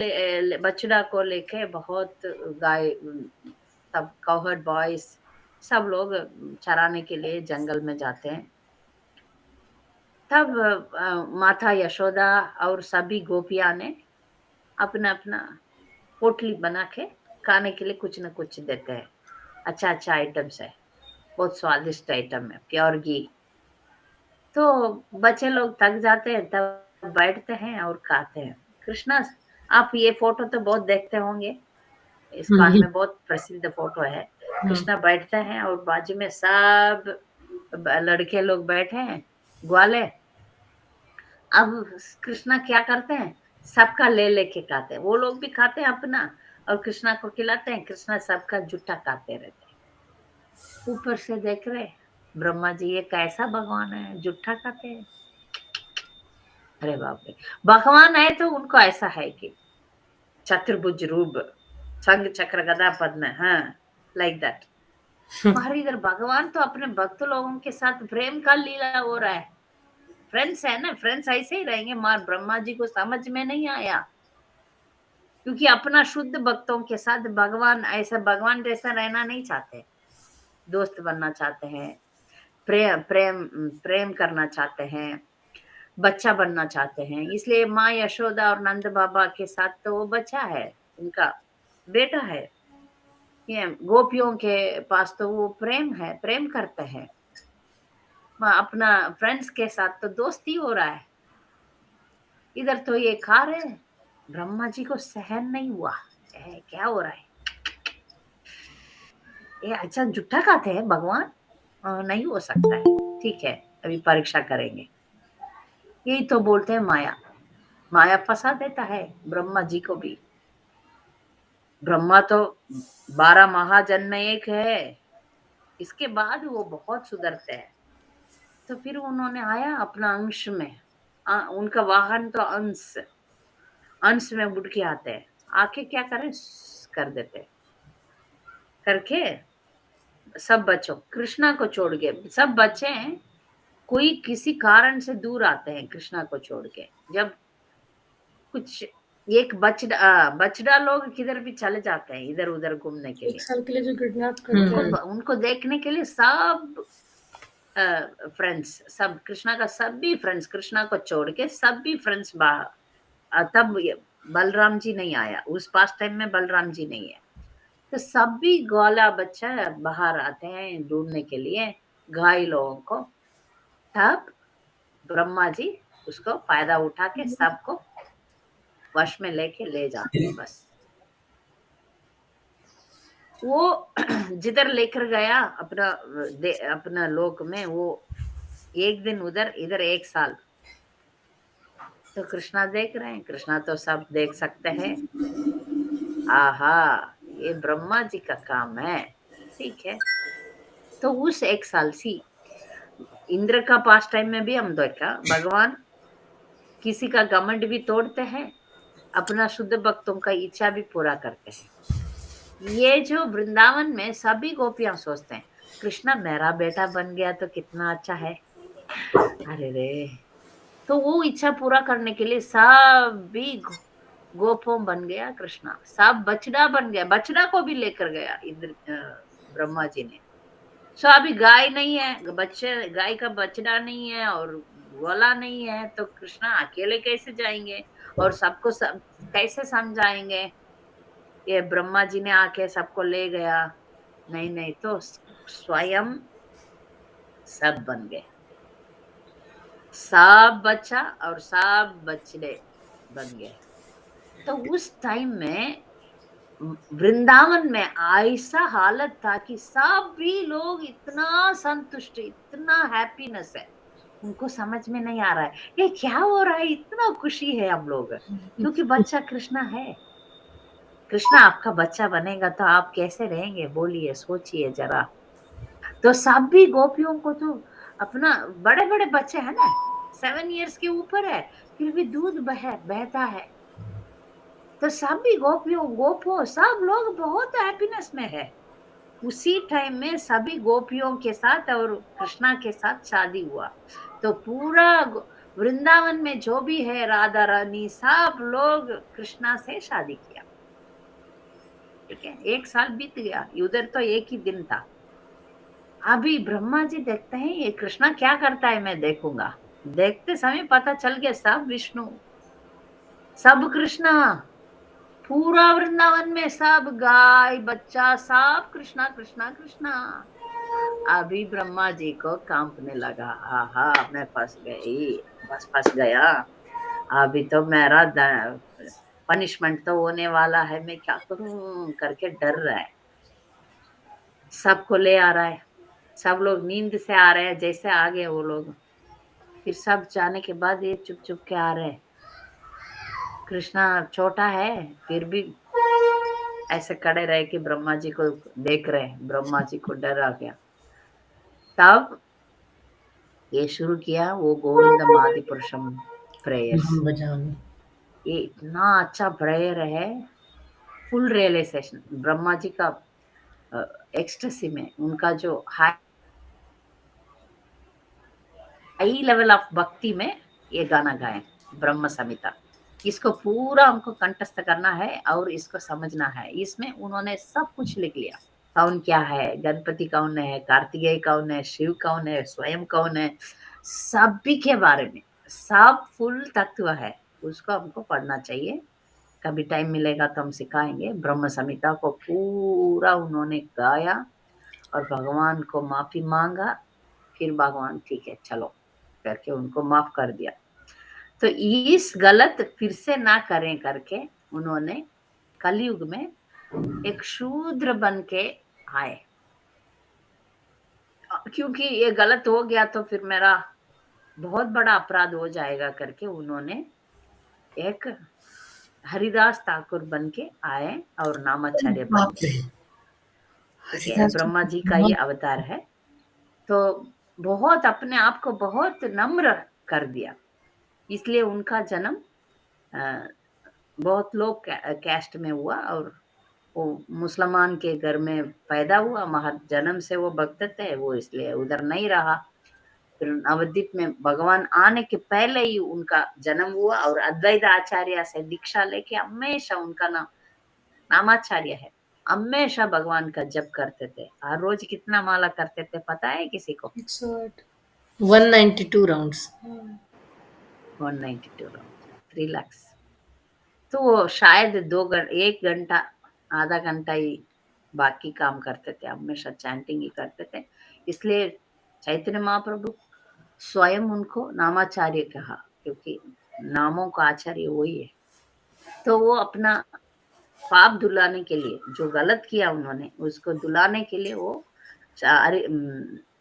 बछड़ा को लेके बहुत गाय, सब कौहर्ड बॉयज सब लोग चराने के लिए जंगल में जाते हैं। तब माता यशोदा और सभी गोपियां ने अपना अपना पोटली बना के खाने के लिए कुछ न कुछ देते हैं। अच्छा अच्छा आइटम्स है, बहुत स्वादिष्ट आइटम है, प्योर घी। तो बच्चे लोग थक जाते हैं, तब बैठते हैं और खाते हैं। कृष्णा, आप ये फोटो तो बहुत देखते होंगे, इस्कॉन में बहुत प्रसिद्ध फोटो है। कृष्णा बैठते हैं और बाजू में सब लड़के लोग बैठे हैं, ग्वाले। अब कृष्णा क्या करते हैं, सबका ले लेके खाते हैं, वो लोग भी खाते हैं अपना और कृष्णा को खिलाते हैं। कृष्णा सबका जुट्टा खाते रहते हैं। ऊपर से देख रहे ब्रह्मा जी, ये कैसा भगवान है, जुट्टा खाते हैं। अरे बाप रे, भगवान है तो उनको ऐसा है कि चतुर्भुज रूप, शंख चक्र गदा पद्म, हाँ, लाइक दैट। और इधर भगवान तो अपने भक्त लोगों के साथ प्रेम का लीला हो रहा है। फ्रेंड्स है ना, फ्रेंड्स ऐसे ही रहेंगे। मार ब्रह्मा जी को समझ में नहीं आया, क्योंकि अपना शुद्ध भक्तों के साथ भगवान ऐसा भगवान जैसा रहना नहीं चाहते, दोस्त बनना चाहते हैं, प्रेम प्रेम प्रेम करना चाहते हैं, बच्चा बनना चाहते हैं। इसलिए माँ यशोदा और नंद बाबा के साथ तो वो बच्चा है, उनका बेटा है। ये गोपियों के पास तो वो प्रेम है, प्रेम करते हैं। अपना फ्रेंड्स के साथ तो दोस्ती हो रहा है। इधर तो ये खा रहे हैं, ब्रह्मा जी को सहन नहीं हुआ, क्या हो रहा है? ये अच्छा जुट्टा खाते हैं भगवान? नहीं हो सकता है। ठीक है, अभी परीक्षा करेंगे। यही तो बोलते हैं माया। माया फंसा देता है ब्रह्मा जी को भी। ब्रह्मा तो 12 महाजन में एक है, इसके बाद वो बहुत सुधरते हैं। तो फिर उन्होंने आया अपना अंश में, उनका वाहन तो अंश अंश में उड़ के आते हैं। आके क्या करें, कर देते हैं। करके सब बच्चों कृष्णा को छोड़ के, सब बच्चे हैं, कोई किसी कारण से दूर आते हैं कृष्णा को छोड़ के। जब कुछ एक बछड़ा लोग किधर भी चले जाते हैं इधर उधर घूमने के एक लिए, साल के लिए जो किडनैप करके उनको देखने के लिए सब फ्रेंड्स, सब कृष्णा का सभी फ्रेंड्स, कृष्णा को छोड़ के सभी फ्रेंड्स तब बलराम जी नहीं आया, उस पास टाइम में बलराम जी नहीं है। तो सभी ग्वाला बच्चा बाहर आते हैं ढूंढने के लिए गाय लोगों को। तब ब्रह्मा जी उसको फायदा उठा के सबको वश में लेके ले जाते हैं। बस वो जिधर लेकर गया अपना लोक में, वो एक दिन उधर, इधर एक साल। तो कृष्णा देख रहे हैं, कृष्णा तो सब देख सकते हैं। आहा, ये ब्रह्मा जी का काम है। ठीक है, तो उस एक साल सी इंद्र का पास टाइम में भी हम देखा, भगवान किसी का घमंड भी तोड़ते हैं, अपना शुद्ध भक्तों का इच्छा भी पूरा करते हैं। ये जो वृंदावन में सभी गोपियां सोचते हैं, कृष्णा मेरा बेटा बन गया तो कितना अच्छा है। अरे रे, तो वो इच्छा पूरा करने के लिए सभी गोपों बन गया कृष्णा, सब बछड़ा बन गया, बछड़ा को भी लेकर गया इंद्र ब्रह्मा जी ने। सो अभी गाय नहीं है, बच्चे गाय का बछड़ा नहीं है और ग्वाला नहीं है, तो कृष्णा अकेले कैसे जाएंगे और सबको सब कैसे समझाएंगे? ये ब्रह्मा जी ने आके सबको ले गया। नहीं नहीं, तो स्वयं सब बन गए, सब बच्चा और सब बछड़े बन गए। तो उस टाइम में वृंदावन में ऐसा हालत था कि सभी लोग इतना संतुष्ट, इतना हैप्पीनेस है, उनको समझ में नहीं आ रहा है ये क्या हो रहा है, इतना खुशी है हम लोग, क्योंकि बच्चा कृष्णा है। कृष्णा आपका बच्चा बनेगा तो आप कैसे रहेंगे, बोलिए, सोचिए जरा। तो सभी गोपियों को तो अपना बड़े बड़े बच्चे हैं ना, 7 इयर्स के ऊपर है, फिर भी दूध बहता है। तो सभी गोपियों गोपो सब लोग बहुत हैप्पीनेस में है। उसी टाइम में सभी गोपियों के साथ और कृष्णा के साथ शादी हुआ। तो पूरा वृंदावन में जो भी है राधा रानी, सब लोग कृष्णा से शादी किया। ठीक है, एक साल बीत गया, उधर तो एक ही दिन था। अभी ब्रह्मा जी देखते हैं ये कृष्णा क्या करता है, मैं देखूंगा। देखते समय पता चल गया सब विष्णु, सब कृष्णा, पूरा वृंदावन में सब गाय बच्चा सब कृष्णा कृष्णा कृष्णा। अभी ब्रह्मा जी को कांपने लगा, आहा मैं फंस गई, बस फंस गया। अभी तो मेरा पनिशमेंट तो होने वाला है, मैं क्या करूं करके डर रहा है। सबको ले आ रहा है, सब लोग नींद से आ रहे हैं, जैसे आ गए वो लोग। फिर सब जाने के बाद ये चुप चुप के आ रहे हैं। कृष्णा छोटा है फिर भी ऐसे खड़े रहे कि ब्रह्मा जी को देख रहे हैं। ब्रह्मा जी को डर आ गया। तब ये शुरू किया वो गोविंदम आदि पुरुषम प्रेयर्स। बजाने। ये इतना अच्छा प्रेयर है, फुल रियलाइजेशन ब्रह्मा जी का, एक्सटेसी में उनका जो हाई लेवल ऑफ भक्ति में ये गाना गाए, ब्रह्म संहिता। इसको पूरा हमको कंठस्थ करना है और इसको समझना है। इसमें उन्होंने सब कुछ लिख लिया, कौन क्या है, गणपति कौन है, कार्तिकेय कौन है, शिव कौन है, स्वयं कौन है, सभी के बारे में सब फुल तत्व है। उसको हमको पढ़ना चाहिए, कभी टाइम मिलेगा तो हम सिखाएंगे। ब्रह्म संहिता को पूरा उन्होंने गाया और भगवान को माफी मांगा। फिर भगवान ठीक है चलो करके उनको माफ कर दिया। तो इस गलत फिर से ना करें करके उन्होंने कलयुग में एक शूद्र बन के आए, क्योंकि ये गलत हो गया तो फिर मेरा बहुत बड़ा अपराध हो जाएगा करके उन्होंने एक हरिदास ठाकुर बन के आए और नामाचार्य बन बाप गए। रे। ठीक है, हरिदास ब्रह्मा जी का ठाकुर। ये अवतार है। तो बहुत अपने आप को बहुत नम्र कर दिया, इसलिए उनका जन्म अ, बहुत लोग कैस्ट में हुआ और वो मुसलमान के घर में पैदा हुआ। महा जन्म से वो भक्त थे, वो इसलिए उधर नहीं रहा। फिर नवद्वीप में भगवान आने के पहले ही उनका जन्म हुआ और अद्वैत आचार्य से दीक्षा लेके हमेशा उनका नाम नामाचार्य है। हमेशा भगवान का जप करते थे, हर रोज कितना माला करते थे पता है किसी को? 108 192 राउंड्स। 192 राउंड, 3 लाख। तो वो शायद 1 घंटा, आधा घंटा ही बाकी काम करते थे, हमेशा चैंटिंग ही करते थे। इसलिए चैतन्य महाप्रभु स्वयं उनको नामाचार्य कहा, क्योंकि नामों का आचार्य वही है। तो वो अपना पाप धुलाने के लिए, जो गलत किया उन्होंने उसको धुलाने के लिए वो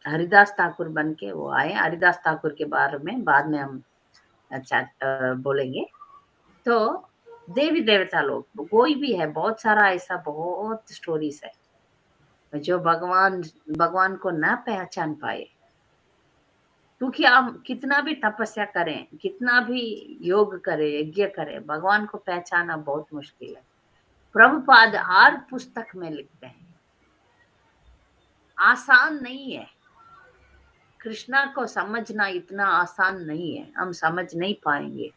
हरिदास ठाकुर बन के वो आए। हरिदास ठाकुर के बारे में बाद में हम बोलेंगे। तो देवी देवता लोग कोई भी है, बहुत सारा ऐसा बहुत स्टोरीज है जो भगवान भगवान को ना पहचान पाए, क्योंकि हम कितना भी तपस्या करें, कितना भी योग करें, यज्ञ करें, भगवान को पहचानना बहुत मुश्किल है। प्रभुपाद हर पुस्तक में लिखते हैं, आसान नहीं है। कृष्णा को समझना इतना आसान नहीं है, हम समझ नहीं पाएंगे।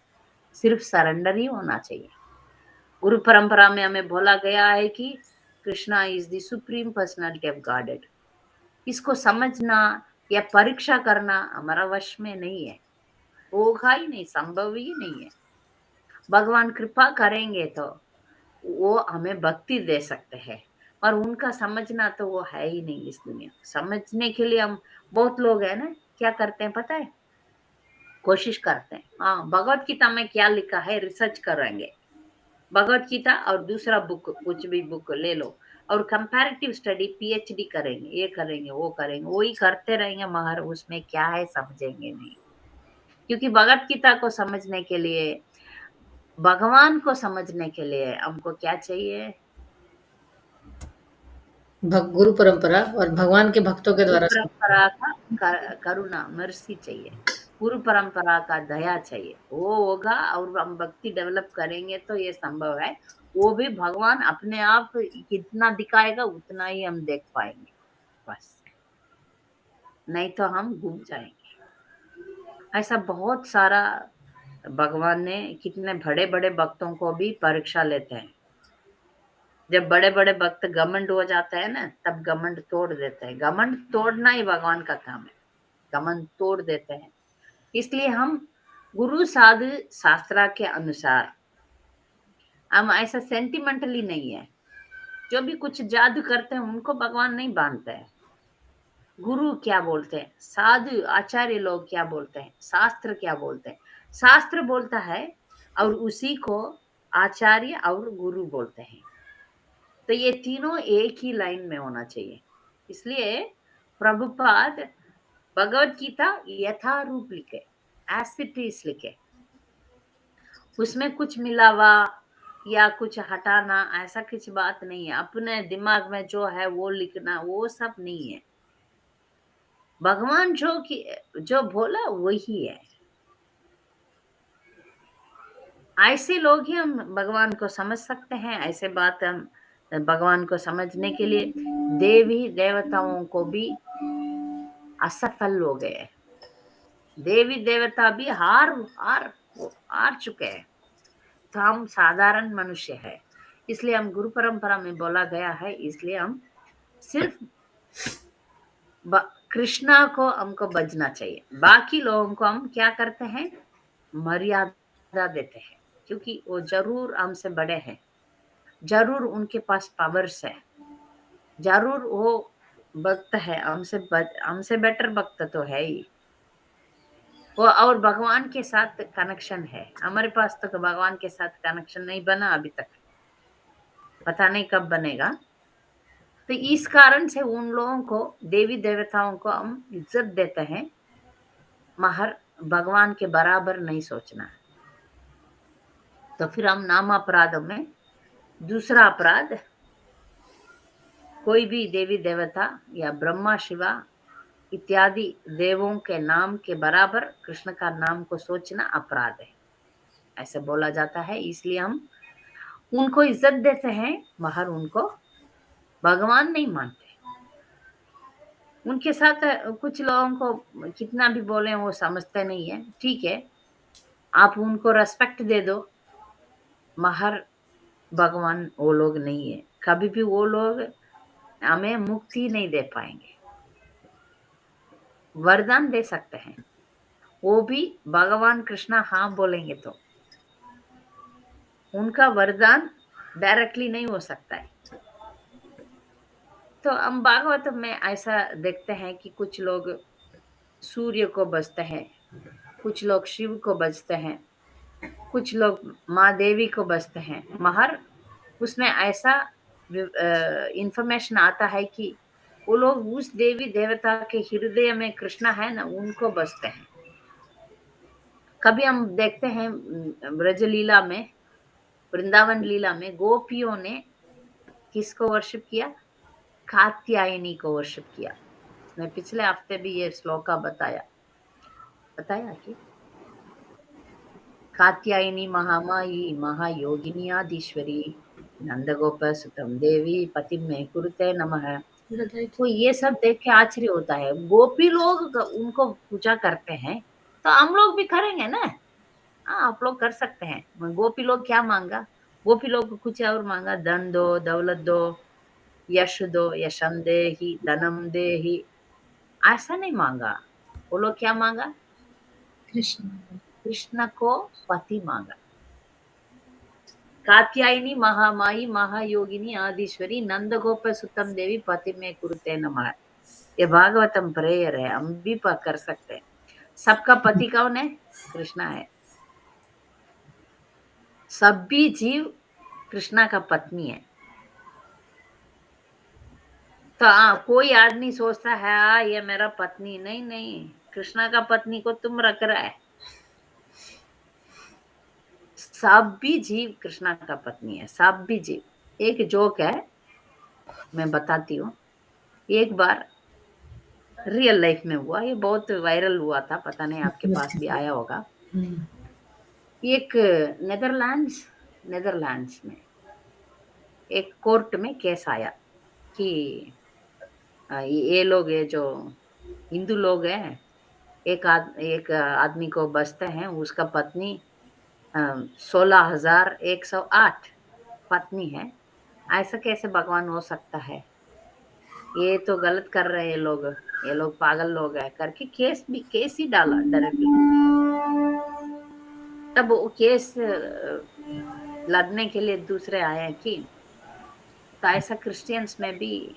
सिर्फ सरेंडर ही होना चाहिए। गुरु परंपरा में हमें बोला गया है कि Krishna is the supreme personality of godhead. इसको समझना या परीक्षा करना हमारा वश में नहीं है, होगा ही नहीं, संभव ही नहीं है। भगवान कृपा करेंगे तो वो हमें भक्ति दे सकते हैं, और उनका समझना तो वो है ही नहीं इस दुनिया। समझने के लिए हम बहुत लोग हैं ना, क्या करते हैं पता है? कोशिश करते हैं, हाँ भगवत गीता में क्या लिखा है रिसर्च करेंगे, भगवत गीता और दूसरा बुक कुछ भी बुक ले लो और कंपैरेटिव स्टडी पीएचडी करेंगे, ये करेंगे वो करेंगे, वही करते रहेंगे, मगर उसमें क्या है समझेंगे नहीं। क्योंकि भगवत गीता को समझने के लिए, भगवान को समझने के लिए हमको क्या चाहिए? गुरु परंपरा और भगवान के भक्तों के गुरु द्वारा परंपरा का करुणा मर्सी चाहिए, गुरु परंपरा का दया चाहिए, वो होगा और हम भक्ति डेवलप करेंगे तो ये संभव है। वो भी भगवान अपने आप कितना दिखाएगा उतना ही हम देख पाएंगे, बस, नहीं तो हम घूम जाएंगे। ऐसा बहुत सारा भगवान ने कितने बड़े बड़े भक्तों को भी परीक्षा लेते हैं। जब बड़े बड़े भक्त घमंड हो जाते हैं ना, तब घमंड तोड़ देते हैं। घमंड तोड़ना ही भगवान का काम है, घमंड तोड़ देते हैं। इसलिए हम गुरु साधु शास्त्रा के अनुसार, हम ऐसा सेंटिमेंटली नहीं है। जो भी कुछ जादू करते हैं उनको भगवान नहीं बांधते हैं। गुरु क्या बोलते हैं, साधु आचार्य लोग क्या बोलते हैं, शास्त्र क्या बोलते हैं, शास्त्र बोलता है और उसी को आचार्य और गुरु बोलते हैं। तो ये तीनों एक ही लाइन में होना चाहिए। इसलिए प्रभुपाद भगवत गीता यथारूप लिखे, एज इट इज लिखे, उसमें कुछ मिलावा या कुछ हटाना ऐसा कुछ बात नहीं है। अपने दिमाग में जो है वो लिखना, वो सब नहीं है। भगवान जो बोला वही है। ऐसे लोग ही हम भगवान को समझ सकते हैं। ऐसे बात हम भगवान को समझने के लिए देवी देवताओं को भी असफल हो गए। देवी देवता भी हार चुके हैं। तो हम साधारण मनुष्य है, इसलिए हम गुरु परंपरा में बोला गया है, इसलिए हम सिर्फ कृष्णा को हमको बजना चाहिए। बाकी लोगों को हम क्या करते हैं, मर्यादा देते हैं, क्योंकि वो जरूर हमसे बड़े हैं, जरूर उनके पास पावर्स है, जरूर वो भक्त है, हमसे बेटर भक्त तो है ही वो। और भगवान के साथ कनेक्शन है, हमारे पास तो भगवान के साथ कनेक्शन नहीं बना अभी तक। पता नहीं कब बनेगा। तो इस कारण से उन लोगों को, देवी देवताओं को हम इज्जत देते हैं, मगर भगवान के बराबर नहीं सोचना है। तो फिर हम नाम अपराधों में दूसरा अपराध, कोई भी देवी देवता या ब्रह्मा शिवा इत्यादि देवों के नाम के बराबर कृष्ण का नाम को सोचना अपराध है, ऐसे बोला जाता है। इसलिए हम उनको इज्जत देते हैं, मगर उनको भगवान नहीं मानते। उनके साथ कुछ लोगों को कितना भी बोले वो समझते नहीं है, ठीक है, आप उनको रेस्पेक्ट दे दो, मगर भगवान वो लोग नहीं है। कभी भी वो लोग हमें मुक्ति नहीं दे पाएंगे। वरदान दे सकते हैं, वो भी भगवान कृष्णा हाँ बोलेंगे तो। उनका वरदान डायरेक्टली नहीं हो सकता है। तो हम भागवत में ऐसा देखते हैं कि कुछ लोग सूर्य को बजते हैं, कुछ लोग शिव को बजते हैं, कुछ लोग माँ देवी को बजते हैं, मगर उसमें ऐसा इंफॉर्मेशन आता है कि वो लोग उस देवी देवता के हृदय में कृष्णा है ना, उनको बजते हैं। कभी हम देखते हैं ब्रज लीला में, वृंदावन लीला में गोपियों ने किसको वर्शिप किया? कात्यायनी को वर्शिप किया। मैं पिछले हफ्ते भी ये श्लोका बताया कि कात्यायनी महामायी महायोगिनी आदिश्वरी नंदगोप सुतम देवी पतिम में कुरुते नमः। तो ये सब देख के आश्चर्य होता है। गोपी लोग उनको पूजा करते हैं, तो हम लोग भी करेंगे ना। हाँ, आप लोग कर सकते हैं। गोपी लोग क्या मांगा? गोपी लोग कुछ और मांगा, धन दो, दौलत दो, यश दो, यशम देहि, धनम देहि, ऐसा नहीं मांगा। वो लोग क्या मांगा? कृष्ण कृष्ण को पति मांगा। कात्यायनी महामाई महायोगिनी आदिश्वरी नंदगोप सुतम देवी पति में कुरुते नमः। ये भागवतम प्रेयर है, हम भी कर सकते हैं। सबका पति कौन है? कृष्णा है। सभी जीव कृष्णा का पत्नी है। तो कोई आदमी सोचता है ये मेरा पत्नी, नहीं नहीं, कृष्णा का पत्नी को तुम रख रहा है। सभी जीव कृष्णा का पत्नी है, सभी जीव। एक जोक है, मैं बताती हूँ। एक बार रियल लाइफ में हुआ, ये बहुत वायरल हुआ था, पता नहीं आपके पास भी आया होगा। एक नेदरलैंड्स में एक कोर्ट में केस आया कि ये लोग, ये जो हिंदू लोग हैं, एक आदमी को बसते हैं, उसका पत्नी 16,108 पत्नी है। ऐसा कैसे भगवान हो सकता है? ये तो गलत कर रहे हैं ये लोग पागल लोग है करके केस ही डाला डायरेक्टली। तब वो केस लड़ने के लिए दूसरे आए कि तो ऐसा क्रिश्चियंस में भी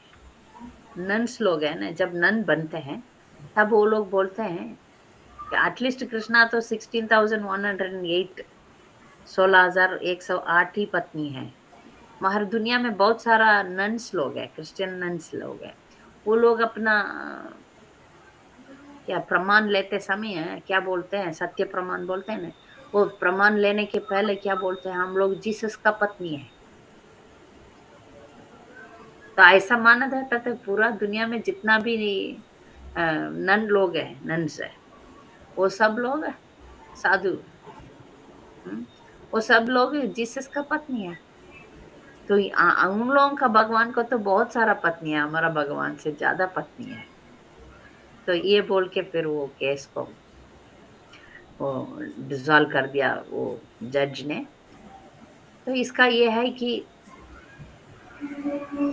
नन्स लोग हैं ना, जब नन बनते हैं तब वो लोग बोलते हैं कि एटलीस्ट कृष्णा तो 16,108, 16,108 ही पत्नी है। मगर दुनिया में बहुत सारा नन्स लोग है, क्रिश्चियन नन्स लोग है। वो लोग अपना क्या प्रमाण लेते समय क्या बोलते हैं? सत्य प्रमाण बोलते हैं ना। वो प्रमाण लेने के पहले क्या बोलते हैं? हम लोग जीसस का पत्नी है। तो ऐसा माना जाता था पूरा दुनिया में जितना भी नन लोग है, नन्स है, वो सब लोग साधु, वो सब लोग जीसस का पत्नी है। तो उन लोगों का भगवान को तो बहुत सारा पत्नी है, हमारा भगवान से ज्यादा पत्नी है। तो ये बोल के फिर वो केस को वो डिसॉल्व कर दिया वो जज ने। तो इसका ये है कि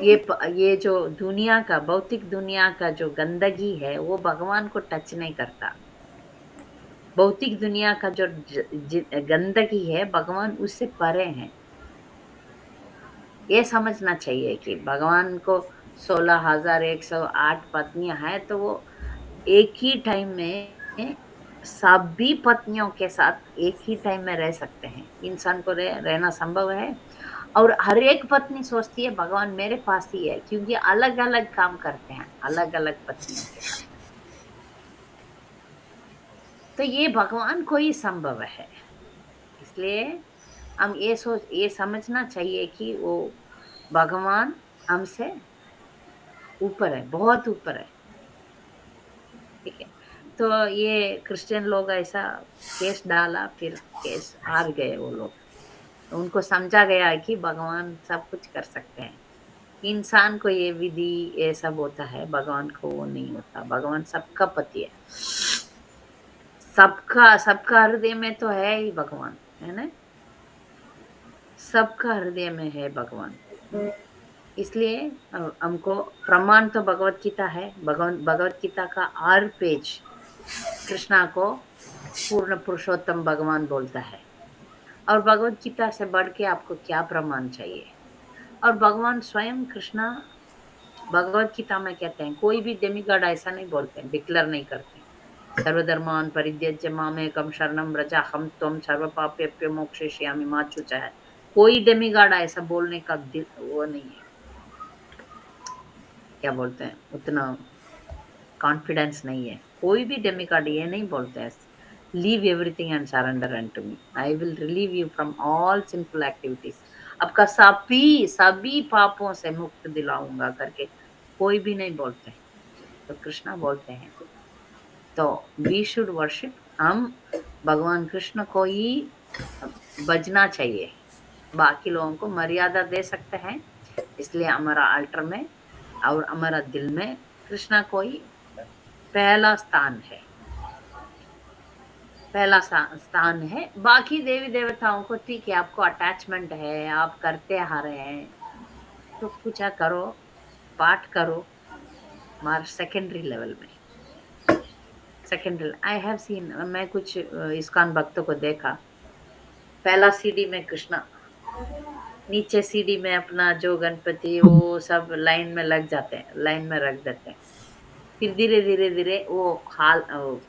ये जो दुनिया का, भौतिक दुनिया का जो गंदगी है वो भगवान को टच नहीं करता। भौतिक दुनिया का जो गंदगी है भगवान उससे परे हैं। ये समझना चाहिए कि भगवान को 16,108 पत्नियां हैं, तो वो एक ही टाइम में सभी पत्नियों के साथ एक ही टाइम में रह सकते हैं। इंसान को रहना संभव है। और हर एक पत्नी सोचती है भगवान मेरे पास ही है, क्योंकि अलग अलग काम करते हैं अलग अलग पत्नियों के साथ। तो ये भगवान को ही संभव है। इसलिए हम ये समझना चाहिए कि वो भगवान हमसे ऊपर है, बहुत ऊपर है। ठीक है। तो ये क्रिश्चियन लोग ऐसा केस डाला, फिर केस हार गए वो लोग। तो उनको समझा गया है कि भगवान सब कुछ कर सकते हैं। इंसान को ये विधि ये सब होता है, भगवान को वो नहीं होता। भगवान सबका पति है, सबका सबका हृदय में तो है ही भगवान, है ना। सबका हृदय में है भगवान। इसलिए हमको प्रमाण तो भगवत गीता है। भगवत गीता का हर पेज कृष्णा को पूर्ण पुरुषोत्तम भगवान बोलता है। और भगवत गीता से बढ़ के आपको क्या प्रमाण चाहिए। और भगवान स्वयं कृष्णा भगवत गीता में कहते हैं, कोई भी डेमिगॉड ऐसा नहीं बोलते, डिक्लेयर नहीं करते सर्वधर्मान परित्यज्य मामेकम शरणम व्रज अहम त्वं सर्व पापेभ्यो मोक्षयिष्यामि मा शुचः। कोई डेमिगॉड ऐसा बोलने का वो नहीं है, क्या बोलते हैं, उतना कॉन्फिडेंस नहीं है। कोई भी डेमिगॉड ये नहीं बोलते हैं leave everything and surrender and me, I will relieve you from all simple activities. आपका सभी सभी पापों से मुक्त दिलाऊंगा करके कोई भी नहीं बोलते। तो कृष्णा बोलते हैं। तो वी शुड वर्शिप, हम भगवान कृष्ण को ही बजना चाहिए। बाकी लोगों को मर्यादा दे सकते हैं। इसलिए हमारा अल्टर में और हमारा दिल में कृष्णा को ही पहला स्थान है, पहला स्थान है। बाकी देवी देवताओं को ठीक है, आपको अटैचमेंट है, आप करते आ रहे हैं, तो पूजा करो, पाठ करो, मार सेकेंडरी लेवल में। सेकेंडरी आई हैव सीन, मैं कुछ इस्कॉन भक्तों को देखा, पहला सीढ़ी में कृष्णा, नीचे सीढ़ी में अपना जो गणपति वो सब लाइन में लग जाते हैं, लाइन में रख देते हैं। फिर धीरे धीरे धीरे वो हाल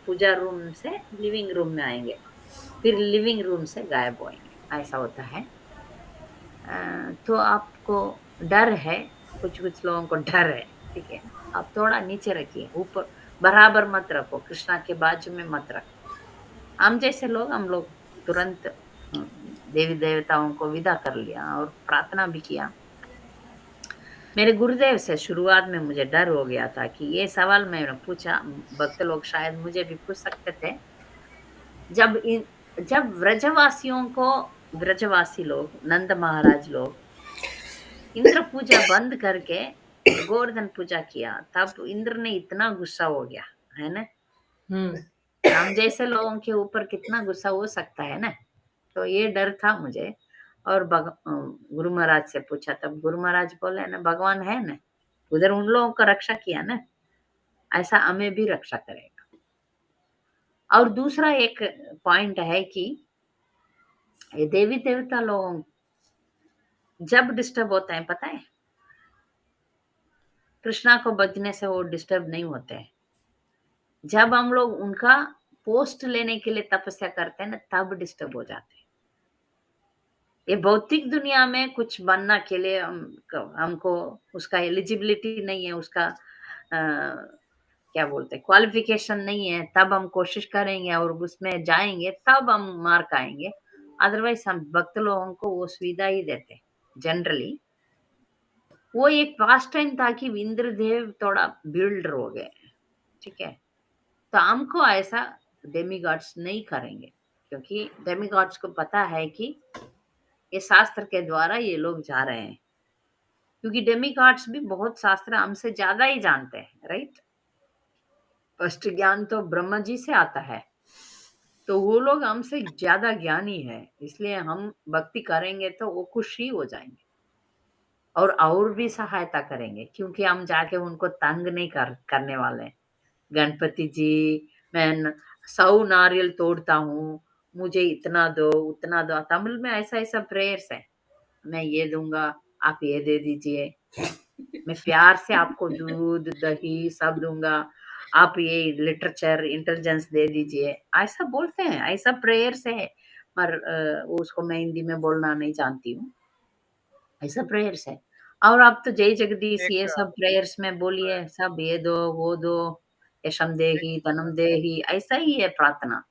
पूजा रूम से लिविंग रूम में आएंगे, फिर लिविंग रूम से गायब होएंगे, ऐसा होता है। तो आपको डर है, कुछ कुछ लोगों को डर है, ठीक है, आप थोड़ा नीचे रखिए, ऊपर बराबर मत रखो, कृष्णा के बाजू में मत रखो। हम जैसे लोग, हम लोग तुरंत देवी देवताओं को विदा कर लिया और प्रार्थना भी किया। मेरे गुरुदेव से शुरुआत में मुझे डर हो गया था कि ये सवाल मैंने पूछा, भक्त लोग शायद मुझे भी पूछ सकते थे। जब व्रजवासियों को, व्रजवासी लोग, नंद महाराज लोग इंद्र पूजा बंद करके गोवर्धन पूजा किया, तब इंद्र ने इतना गुस्सा हो गया, है ना। हम्म। हम जैसे लोगों के ऊपर कितना गुस्सा हो सकता है ना। तो ये डर था मुझे। और गुरु महाराज से पूछा, तब गुरु महाराज बोले ना, भगवान है ना, उधर उन लोगों का रक्षा किया ना, ऐसा हमें भी रक्षा करेगा। और दूसरा एक पॉइंट है कि ये देवी देवता लोग जब डिस्टर्ब होते हैं, पता है, कृष्णा को बजने से वो डिस्टर्ब नहीं होते हैं। जब हम लोग उनका पोस्ट लेने के लिए तपस्या करते हैं ना, तब डिस्टर्ब हो जाते हैं। ये भौतिक दुनिया में कुछ बनना के लिए हमको उसका एलिजिबिलिटी नहीं है, उसका क्या बोलते हैं, क्वालिफिकेशन नहीं है, तब हम कोशिश करेंगे और उसमें जाएंगे, तब हम मार खाएंगे। अदरवाइज हम भक्त लोगों को वो सुविधा ही देते जनरली। वो एक पास्ट टाइम था कि इंद्रदेव थोड़ा बिल्डर हो गए, ठीक है। तो हमको ऐसा डेमीगॉड्स नहीं करेंगे, क्योंकि डेमीगॉड्स को पता है कि ये शास्त्र के द्वारा ये लोग जा रहे हैं, क्योंकि डेमीगॉड्स भी बहुत शास्त्र हमसे ज्यादा ही जानते हैं, राइट। फर्स्ट ज्ञान तो ब्रह्मा जी से आता है, तो वो लोग हमसे ज्यादा ज्ञानी है। इसलिए हम भक्ति करेंगे तो वो खुश ही हो जाएंगे और भी सहायता करेंगे, क्योंकि हम जाके उनको तंग नहीं करने वाले हैं। गणपति जी, मैं 100 नारियल तोड़ता हूँ, मुझे इतना दो उतना दो, तमिल में ऐसा ऐसा प्रेयर्स है, मैं ये दूंगा, आप ये दे दीजिए, मैं प्यार से आपको दूध दही सब दूंगा, आप ये लिटरेचर इंटेलिजेंस दे दीजिए, ऐसा बोलते हैं, ऐसा प्रेयर्स है। पर उसको मैं हिंदी में बोलना नहीं जानती हूँ। ऐसा प्रेयर्स है। और आप तो जय जगदीश एक ये सब प्रेयर्स में बोलिए, सब ये दो, वो दो, यशम देहि, धनम देहि, ऐसा ही है प्रार्थना। एक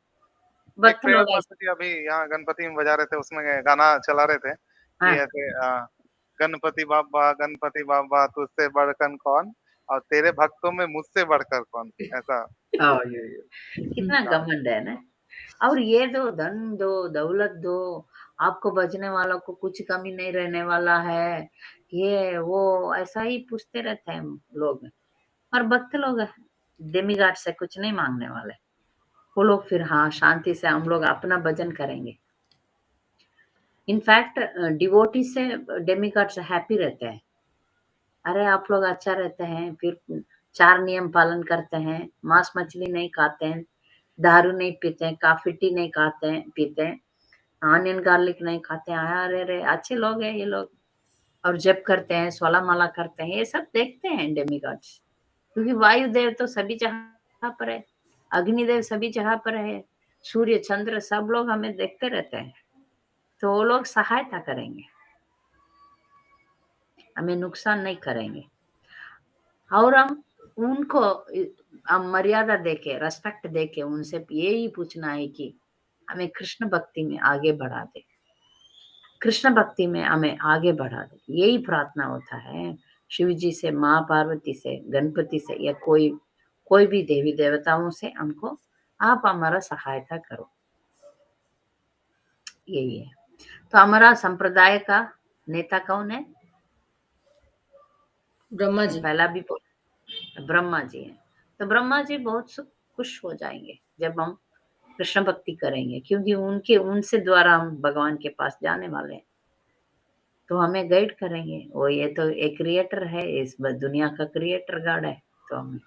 भक्त प्रेयर लोग मास्टर ऐसे जी अभी यहाँ गणपति में बजा रहे थे, उसमें गाना चला रहे थे कि हाँ, ऐसे गणपति बाबा तुझसे बढ़कर कौन, और तेरे भक्तों में मुझसे बढ़कर कौन, ऐसा हाँ, ये। कितना गाना। घमंड है ना। और ये दो, धन दो, दौलत दो, आपको बचने वालों को कुछ कमी नहीं रहने वाला है, ये वो ऐसा ही पूछते रहते हैं लोग। और भक्त लोग डेमिगॉड से कुछ नहीं मांगने वाले। वो लोग फिर हाँ शांति से हम लोग अपना भजन करेंगे। इनफैक्ट डिवोटी से डेमिगॉड से हैप्पी रहते हैं। अरे आप लोग अच्छा रहते हैं, फिर 4 नियम पालन करते हैं, मांस मछली नहीं खाते हैं, दारू नहीं पीते हैं, कॉफी टी नहीं खाते हैं पीते हैं, ऑनियन गार्लिक नहीं खाते हैं। अरे रे अच्छे लोग हैं ये लोग। और जप करते हैं, सोलह माला करते हैं, ये सब देखते हैं डेमिगॉड्स। क्योंकि वायुदेव तो सभी जगह पर है, अग्निदेव सभी जगह पर है, सूर्य चंद्र सब लोग हमें देखते रहते हैं। तो वो लोग सहायता करेंगे, हमें नुकसान नहीं करेंगे। और उनको हम मर्यादा देके, रेस्पेक्ट देके उनसे यही पूछना है कि हमें कृष्ण भक्ति में आगे बढ़ा दे, कृष्ण भक्ति में हमें आगे बढ़ा दे। यही प्रार्थना होता है शिव जी से, माँ पार्वती से, गणपति से, या कोई भी देवी देवताओं से, हमको आप हमारा सहायता करो, यही है। तो हमारा संप्रदाय का नेता कौन है? ब्रह्मा जी। पहला भी ब्रह्मा जी हैं। तो ब्रह्मा जी बहुत खुश हो जाएंगे जब हम कृष्ण भक्ति करेंगे, क्योंकि उनसे द्वारा हम भगवान के पास जाने वाले हैं। तो हमें गाइड करेंगे वो, ये तो एक क्रिएटर है, इस दुनिया का क्रिएटर गॉड है, तो हम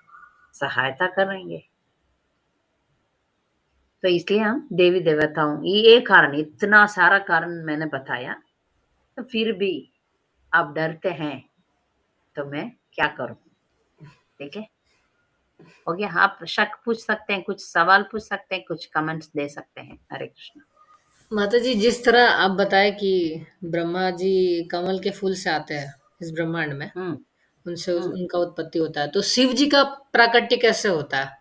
सहायता करेंगे। तो इसलिए हम देवी देवताओं, ये कारण, इतना सारा कारण मैंने बताया, तो फिर भी आप डरते हैं तो मैं क्या करूं? ठीक है, हो गया। आप शक पूछ सकते हैं, कुछ सवाल पूछ सकते हैं, कुछ कमेंट्स दे सकते हैं। हरे कृष्ण। माता जी, जिस तरह आप बताए कि ब्रह्मा जी कमल के फूल से आते हैं इस ब्रह्मांड में, हम्म उनसे हम्म उनका उत्पत्ति होता है, तो शिव जी का प्राकट्य कैसे होता है?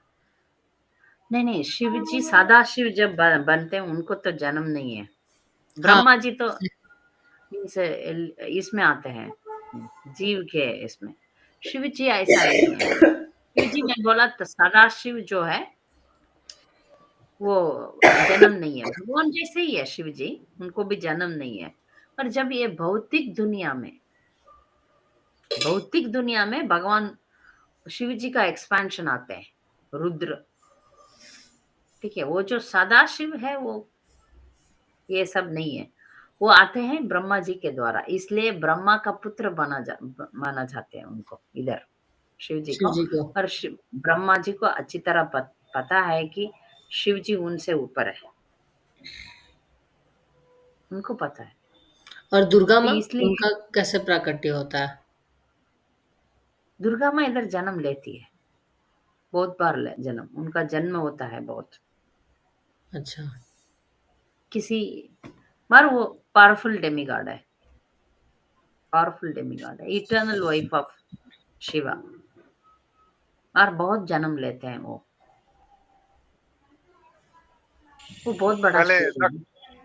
नहीं नहीं, शिव जी सदा शिव जब बनते हैं उनको तो जन्म नहीं है। हाँ। ब्रह्मा जी तो इसमें आते हैं, जीव के इसमें। शिव जी ऐसा नहीं है। शिव जी ने बोला तो सदा शिव जो है वो जन्म नहीं है, भगवान जैसे ही है शिव जी, उनको भी जन्म नहीं है। पर जब ये भौतिक दुनिया में भगवान शिव जी का एक्सपेंशन आते हैं, रुद्र। ठीक है, वो जो सदा शिव है वो ये सब नहीं है। वो आते हैं ब्रह्मा जी के द्वारा, इसलिए ब्रह्मा का पुत्र माना जाते हैं उनको इधर, शिव जी शिव को। जी को। और ब्रह्मा जी को अच्छी तरह पता है कि शिव जी उनसे ऊपर है, उनको पता है। और दुर्गा तो माँ, इसलिए उनका कैसे प्राकट्य होता है? दुर्गा माँ इधर जन्म लेती है, बहुत बार जन्म उनका जन्म होता है बहुत। अच्छा। किसी बार वो पावरफुल डेमिगॉड है, पावरफुल डेमिगॉड है, इटर्नल वाइफ ऑफ शिवा। और बहुत जन्म लेते हैं वो बहुत बड़ा पहले स्टोरी है।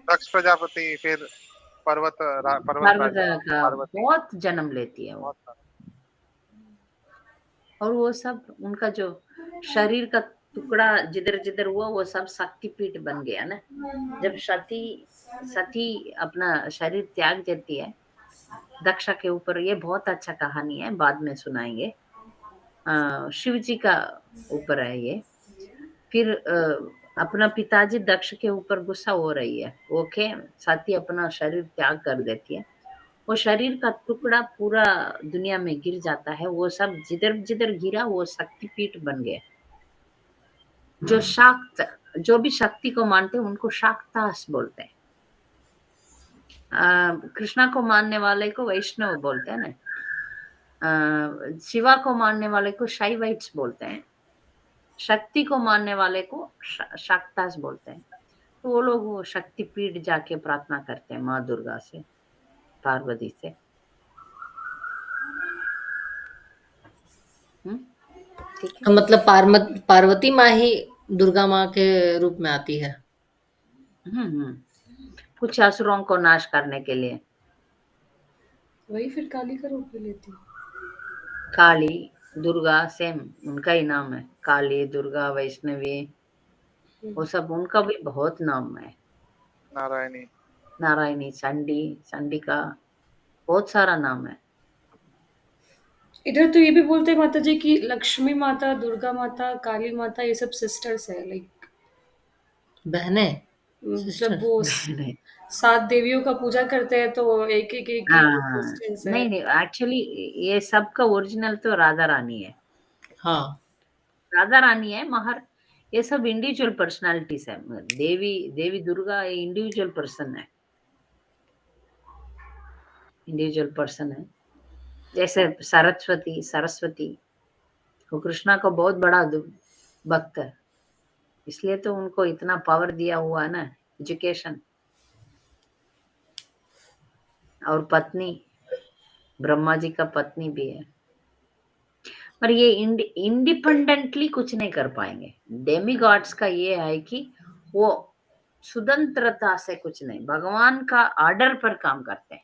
दक्ष प्रजापति, फिर पर्वत पार्वती राजा का पार्वती, बहुत जन्म लेती है वो। बहुत सारे। और वो सब उनका जो शरीर का टुकड़ा जिधर जिधर हुआ वो सब शक्तिपीठ बन गया ना। जब सती सती अपना शरीर त्याग देती है दक्षा के ऊपर, ये बहुत अच्छा कहानी है, बाद में सुनाएंगे। शिव जी का ऊपर है ये। फिर अपना पिताजी दक्ष के ऊपर गुस्सा हो रही है, ओके, सती अपना शरीर त्याग कर देती है। वो शरीर का टुकड़ा पूरा दुनिया में गिर जाता है, वो सब जिधर जिधर गिरा वो शक्तिपीठ बन गए। जो शाक्त, जो भी शक्ति को मानते हैं उनको शाक्तास बोलते हैं। कृष्णा को मानने वाले को वैष्णव बोलते हैं ना। शिवा को मानने वाले को शाइवाइट्स बोलते हैं। शक्ति को मानने वाले को शाक्तास बोलते हैं। तो वो लोग वो शक्तिपीठ जाके प्रार्थना करते हैं माँ दुर्गा से, पार्वती से। ठीक है। तो मतलब पार्वती माँ ही दुर्गा माँ के रूप में आती है। कुछ असुरों को नाश करने के लिए। वही फिर काली का रूप भी लेती है। काली, दुर्गा सेम उनका ही नाम है। काली, दुर्गा, वैष्णवी, वो सब उनका भी बहुत नाम है। नारायणी। नारायणी, चंडी, चंडिका, बहुत सारा नाम है। इधर तो ये भी बोलते हैं माता जी की लक्ष्मी माता, दुर्गा माता, काली माता ये सब सिस्टर्स है, लाइक बहने, जब वो नहीं, 7 देवियों का पूजा करते हैं तो एक हाँ, सिस्टर्स है। नहीं, एक्चुअली ये सब का ओरिजिनल तो राधा रानी है। हाँ, राधा रानी है, मगर ये सब इंडिविजुअल पर्सनालिटीज है। देवी दुर्गा इंडिविजुअल पर्सन है, इंडिविजुअल पर्सन है। जैसे सरस्वती वो कृष्णा को बहुत बड़ा भक्त है, इसलिए तो उनको इतना पावर दिया हुआ है ना, एजुकेशन। और पत्नी, ब्रह्मा जी का पत्नी भी है। पर ये इंडिपेंडेंटली कुछ नहीं कर पाएंगे। डेमी गॉड्स का ये है कि वो स्वतंत्रता से कुछ नहीं, भगवान का ऑर्डर पर काम करते हैं।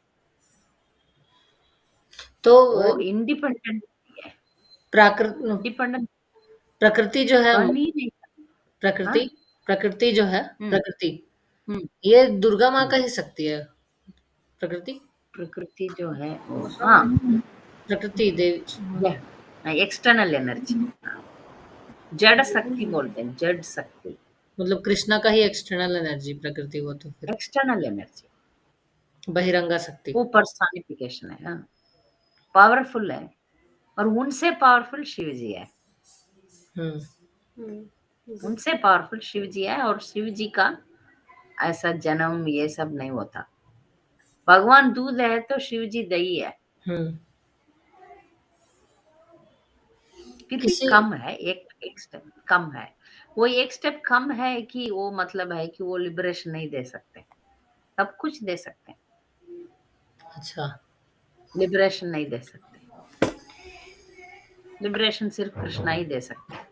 तो वो इंडिपेंडेंट है, डिपेंडेंट प्रकृति जो है, बन ही नहीं। हाँ? प्रकृति जो है, हम्म, प्रकृति हम्म, ये दुर्गा माँ हम्म। का ही शक्ति है। प्रकृति प्रकृति जो है वो, हाँ, प्रकृति देवी, एक्सटर्नल एनर्जी, जड़ शक्ति बोलते हैं, जड़ शक्ति, मतलब कृष्णा का ही एक्सटर्नल एनर्जी प्रकृति, वो तो फिर एक्सटर्नल एनर्जी, बहिरंगा शक्ति। वो पर्सनिफिकेशन है। हाँ, पावरफुल है। और उनसे पावरफुल शिव जी है, उनसे पावरफुल शिव जी है। और शिव जी का ऐसा जन्म ये सब नहीं होता। भगवान दूध है तो शिव जी दही है, फिर भी किसी कम है, एक स्टेप कम है। वो एक स्टेप कम है कि वो मतलब है कि वो लिबरेशन नहीं दे सकते, सब कुछ दे सकते हैं, अच्छा, लिबरेशन नहीं दे सकते। लिबरेशन सिर्फ कृष्णा ही दे सकते हैं।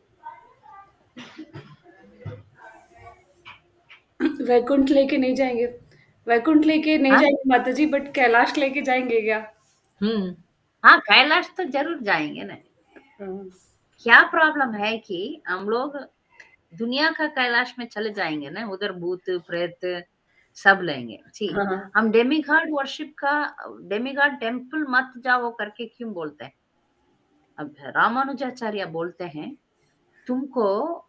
वैकुंठ लेके नहीं जाएंगे, वैकुंठ लेके नहीं हाँ, जाएंगे माता जी, बट कैलाश लेके जाएंगे क्या? हाँ, कैलाश तो जरूर जाएंगे ना। हाँ। क्या प्रॉब्लम है कि हम लोग दुनिया का कैलाश में चले जाएंगे ना, उधर भूत प्रेत सब लेंगे। ठीक, हाँ। हम डेमीगॉड वर्शिप का, डेमीगॉड टेम्पल मत जाओ करके क्यों बोलते हैं? अब रामानुजाचार्य बोलते हैं, तुमको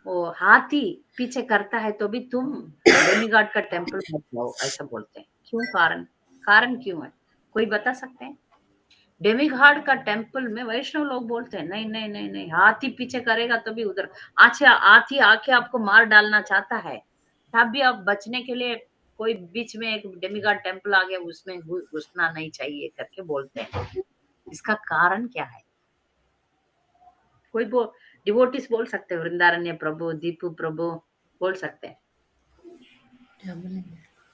वो हाथी पीछे करता है तो भी तुम डेमीगॉड का टेम्पल मत जाओ, ऐसा बोलते हैं। क्यों? कारण क्यों है? कोई बता सकते हैं? डेमीगॉड का टेम्पल में वैष्णव लोग बोलते हैं नहीं नहीं नहीं नहीं, हाथी पीछे करेगा तो भी उधर, अच्छा हाथी आके आपको मार डालना चाहता है तब भी आप बचने के लिए कोई बीच में एक डेमीगॉड टेम्पल आ गया, उसमें घुसना नहीं चाहिए करके बोलते हैं। इसका कारण क्या है? कोई डिवोटिस बोल सकते हैं, वृंदारण्य प्रभु, दीपू प्रभु बोल सकते हैं।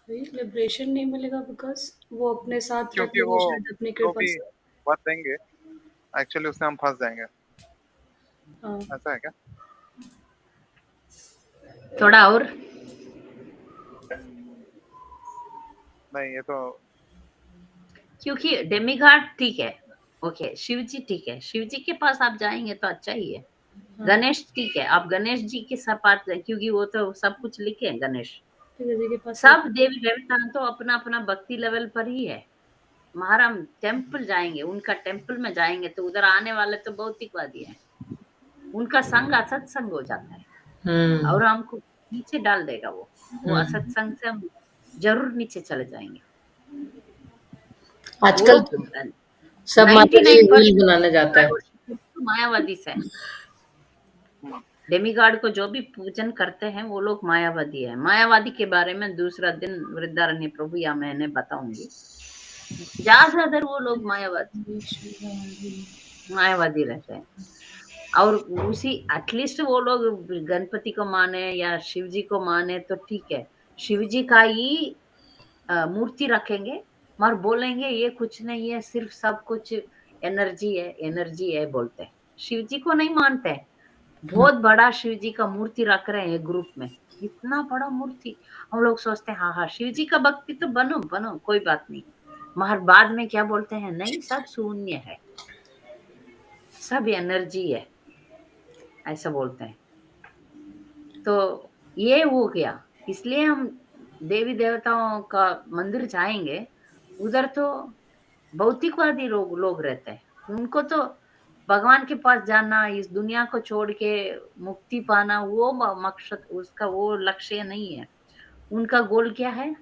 लिबरेशन नहीं मिलेगा बिकॉज वो अपने साथ क्योंकि रखेंगे वो शायद अपनी जो कृपा भी से। बात देंगे एक्चुअली उससे हम फंस जाएंगे, हाँ। ऐसा है क्या? थोड़ा और नहीं, ये तो क्योंकि डेमीगॉड ठीक है, ओके, शिव जी ठीक है, शिव जी के पास आप जाएंगे तो अच्छा ही है। गणेश ठीक है, आप गणेश जी के पास, क्योंकि वो तो सब कुछ लिखे हैं गणेश। के पास सब देवी देवता तो अपना अपना भक्ति लेवल पर ही है। महाराम टेम्पल जाएंगे, उनका टेम्पल में जाएंगे तो उधर आने वाले तो भौतिकवादी है, उनका संग असत्संग हो जाता है और हमको नीचे डाल देगा। वो असत्संग से हम जरूर नीचे चले जाएंगे। आजकल वो सब माता जी 99% रील बनाने जाता है। मायावादी से, डेमीगॉड को जो भी पूजन करते हैं वो लोग मायावादी है। मायावादी के बारे में दूसरा दिन वृद्धारण्य प्रभु या मैंने बताऊंगी। ज्यादातर वो लोग मायावादी रहते हैं। और उसी एटलीस्ट वो लोग गणपति को माने या शिव जी को माने तो ठीक है, शिव जी का ही मूर्ति रखेंगे मगर बोलेंगे ये कुछ नहीं है, सिर्फ सब कुछ एनर्जी है बोलते हैं। शिव जी को नहीं मानते हैं। बहुत बड़ा शिव जी का मूर्ति रख रहे हैं ग्रुप में, इतना बड़ा मूर्ति। हम लोग सोचते हैं हाँ हाँ शिव जी का भक्ति तो बनो बनो, कोई बात नहीं। मगर बाद में क्या बोलते हैं, नहीं सब शून्य है, सब एनर्जी है, ऐसा बोलते हैं। तो ये हो गया, इसलिए हम देवी देवताओं का मंदिर जाएंगे, उधर तो भौतिकवादी लोग रहते हैं। उनको तो भगवान के पास जाना, इस दुनिया को छोड़ के मुक्ति पाना, वो मकसद उसका, वो लक्ष्य नहीं है। उनका गोल क्या है,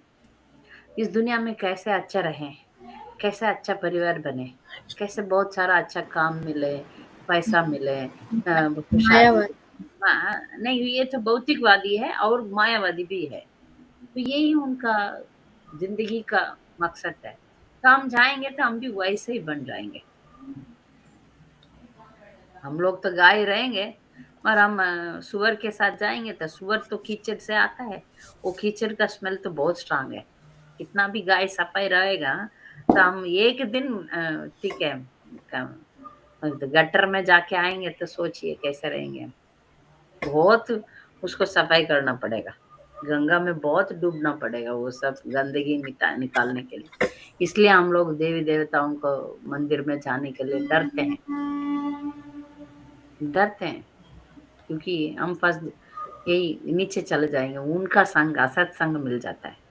इस दुनिया में कैसे अच्छा रहे, कैसे अच्छा परिवार बने, कैसे बहुत सारा अच्छा काम मिले, पैसा मिले, शादी। मायावाद। नहीं, ये तो भौतिकवादी है और मायावादी भी है। तो यही उनका जिंदगी का मकसद है। तो हम जाएंगे तो हम भी वैसे ही बन जाएंगे। हम लोग तो गाय रहेंगे, पर हम सुअर के साथ जाएंगे तो सुअर तो कीचड़ से आता है, वो कीचड़ का स्मेल तो बहुत स्ट्रांग है। कितना भी गाय सफाई रहेगा तो हम एक दिन ठीक है गटर में जाके आएंगे तो सोचिए कैसे रहेंगे। बहुत उसको सफाई करना पड़ेगा, गंगा में बहुत डूबना पड़ेगा वो सब गंदगी निकालने के लिए। इसलिए हम लोग देवी देवताओं को मंदिर में जाने के लिए डरते हैं, डरते हैं, क्योंकि हम फंस यही नीचे चले जाएंगे, उनका संग असत संग मिल जाता है।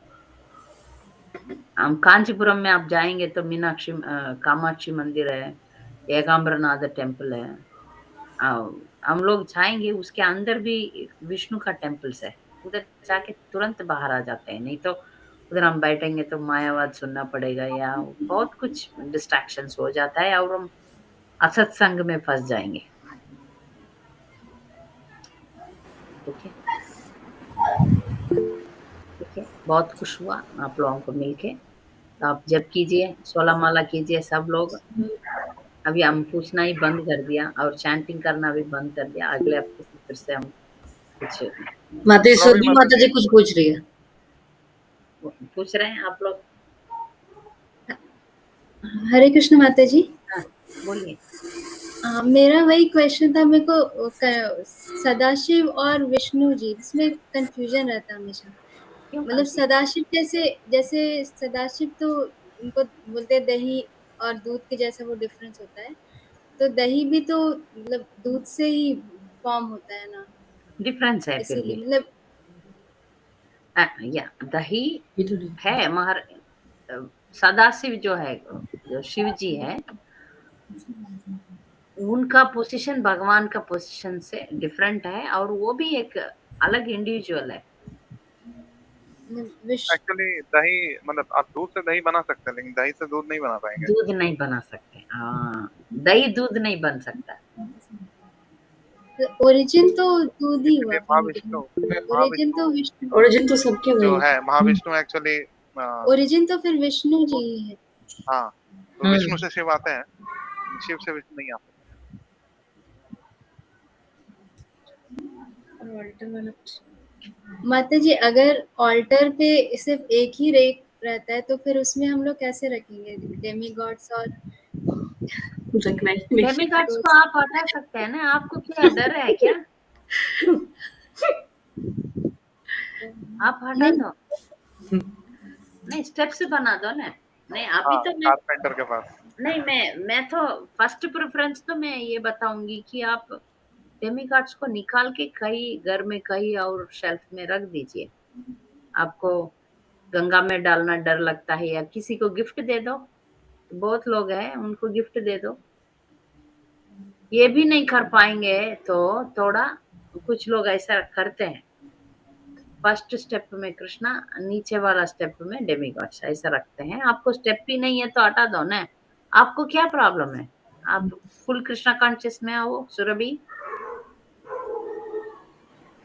हम कांचीपुरम में आप जाएंगे तो मीनाक्षी कामाक्षी मंदिर है, एकाम्बरनाथ टेम्पल है। हम लोग जाएंगे, उसके अंदर भी विष्णु का टेम्पल्स है, उधर जाके तुरंत बाहर आ जाते हैं। नहीं तो उधर हम बैठेंगे तो मायावाद सुनना पड़ेगा या बहुत कुछ डिस्ट्रैक्शंस हो जाता है और हम असत संग में फंस जाएंगे। ठीक है, ठीक है, बहुत खुश हुआ आप लोगों को मिलके। तो आप जब कीजिए, 16 माला कीजिए सब लोग। अभी हम पूछना ही बंद कर दिया और चैंटिंग करना भी बंद कर दिया। अगले हफ्ते से फिर से हम कुछ माता अभी ईश्वरी माता माता जी जी कुछ पूछ रही है। पूछ रहे हैं आप लोग। हरे कृष्ण माता जी। हाँ, बोलिए। मेरा वही क्वेश्चन था, मेरे को सदाशिव और विष्णु जी इसमें कंफ्यूजन रहता है हमेशा। क्यों मतलब कंफ्यूज? सदाशिव कैसे, जैसे सदाशिव तो उनको बोलते हैं दही और दूध के जैसा वो डिफरेंस होता है, तो दही भी तो मतलब दूध से ही फॉर्म होता है ना, डिफरेंस है फिर इसीलिए भी। मतलब या दही ये तो नहीं। है, मगर सदाशिव जो है, जो शिव जी है, उनका पोजीशन भगवान का पोजीशन से डिफरेंट है और वो भी एक अलग इंडिविजुअल है। विश्व एक्चुअली दही मतलब आप दूध से दही बना सकते हैं, लेकिन दही से दूध नहीं बना पाएंगे। दूध नहीं बना सकते, हाँ, दही दूध नहीं बन सकता। ओरिजिन तो दूध ही हुआ इसलिए फिर निकला। ओरिजिन तो महाविष्णु विष्णु, ओरिजिन तो सबके जो वही। है, महाविष्णु एक्चुअली ओरिजिन तो फिर विष्णु जी ही है। हाँ, तो विष्णु से शिव आते हैं, शिव से विष्णु नहीं आते। माता जी अगर ऑल्टर पे सिर्फ एक ही रेक रहता है तो फिर उसमें हम लोग कैसे रखेंगे डेमी गॉड्स और रखना ही नहीं। डेमिगॉड्स को आप हटा सकते हैं ना, आपको क्या डर है क्या? आप हटा नहीं, दो, नहीं स्टेप्स बना दो ना। नहीं अभी हाँ, तो मैं कारपेंटर के पास। नहीं, मैं तो फर्स्ट प्रेफरेंस तो मैं ये बताऊंगी कि आप डेमिगॉड्स को निकाल के कहीं घर में कहीं और शेल्फ में रख दीजिए। आपको गंगा में डालना डर लगता है या किसी को गिफ्ट दे दो, बहुत लोग हैं उनको गिफ्ट दे दो। ये भी नहीं कर पाएंगे तो थोड़ा कुछ लोग ऐसा करते हैं, फर्स्ट स्टेप में कृष्णा, नीचे वाला स्टेप में डेमिगॉड्स ऐसा रखते हैं। आपको स्टेप भी नहीं है तो हटा दो ना, आपको क्या प्रॉब्लम है? आप फुल कृष्णा कॉन्शियस में आओ सुरभि।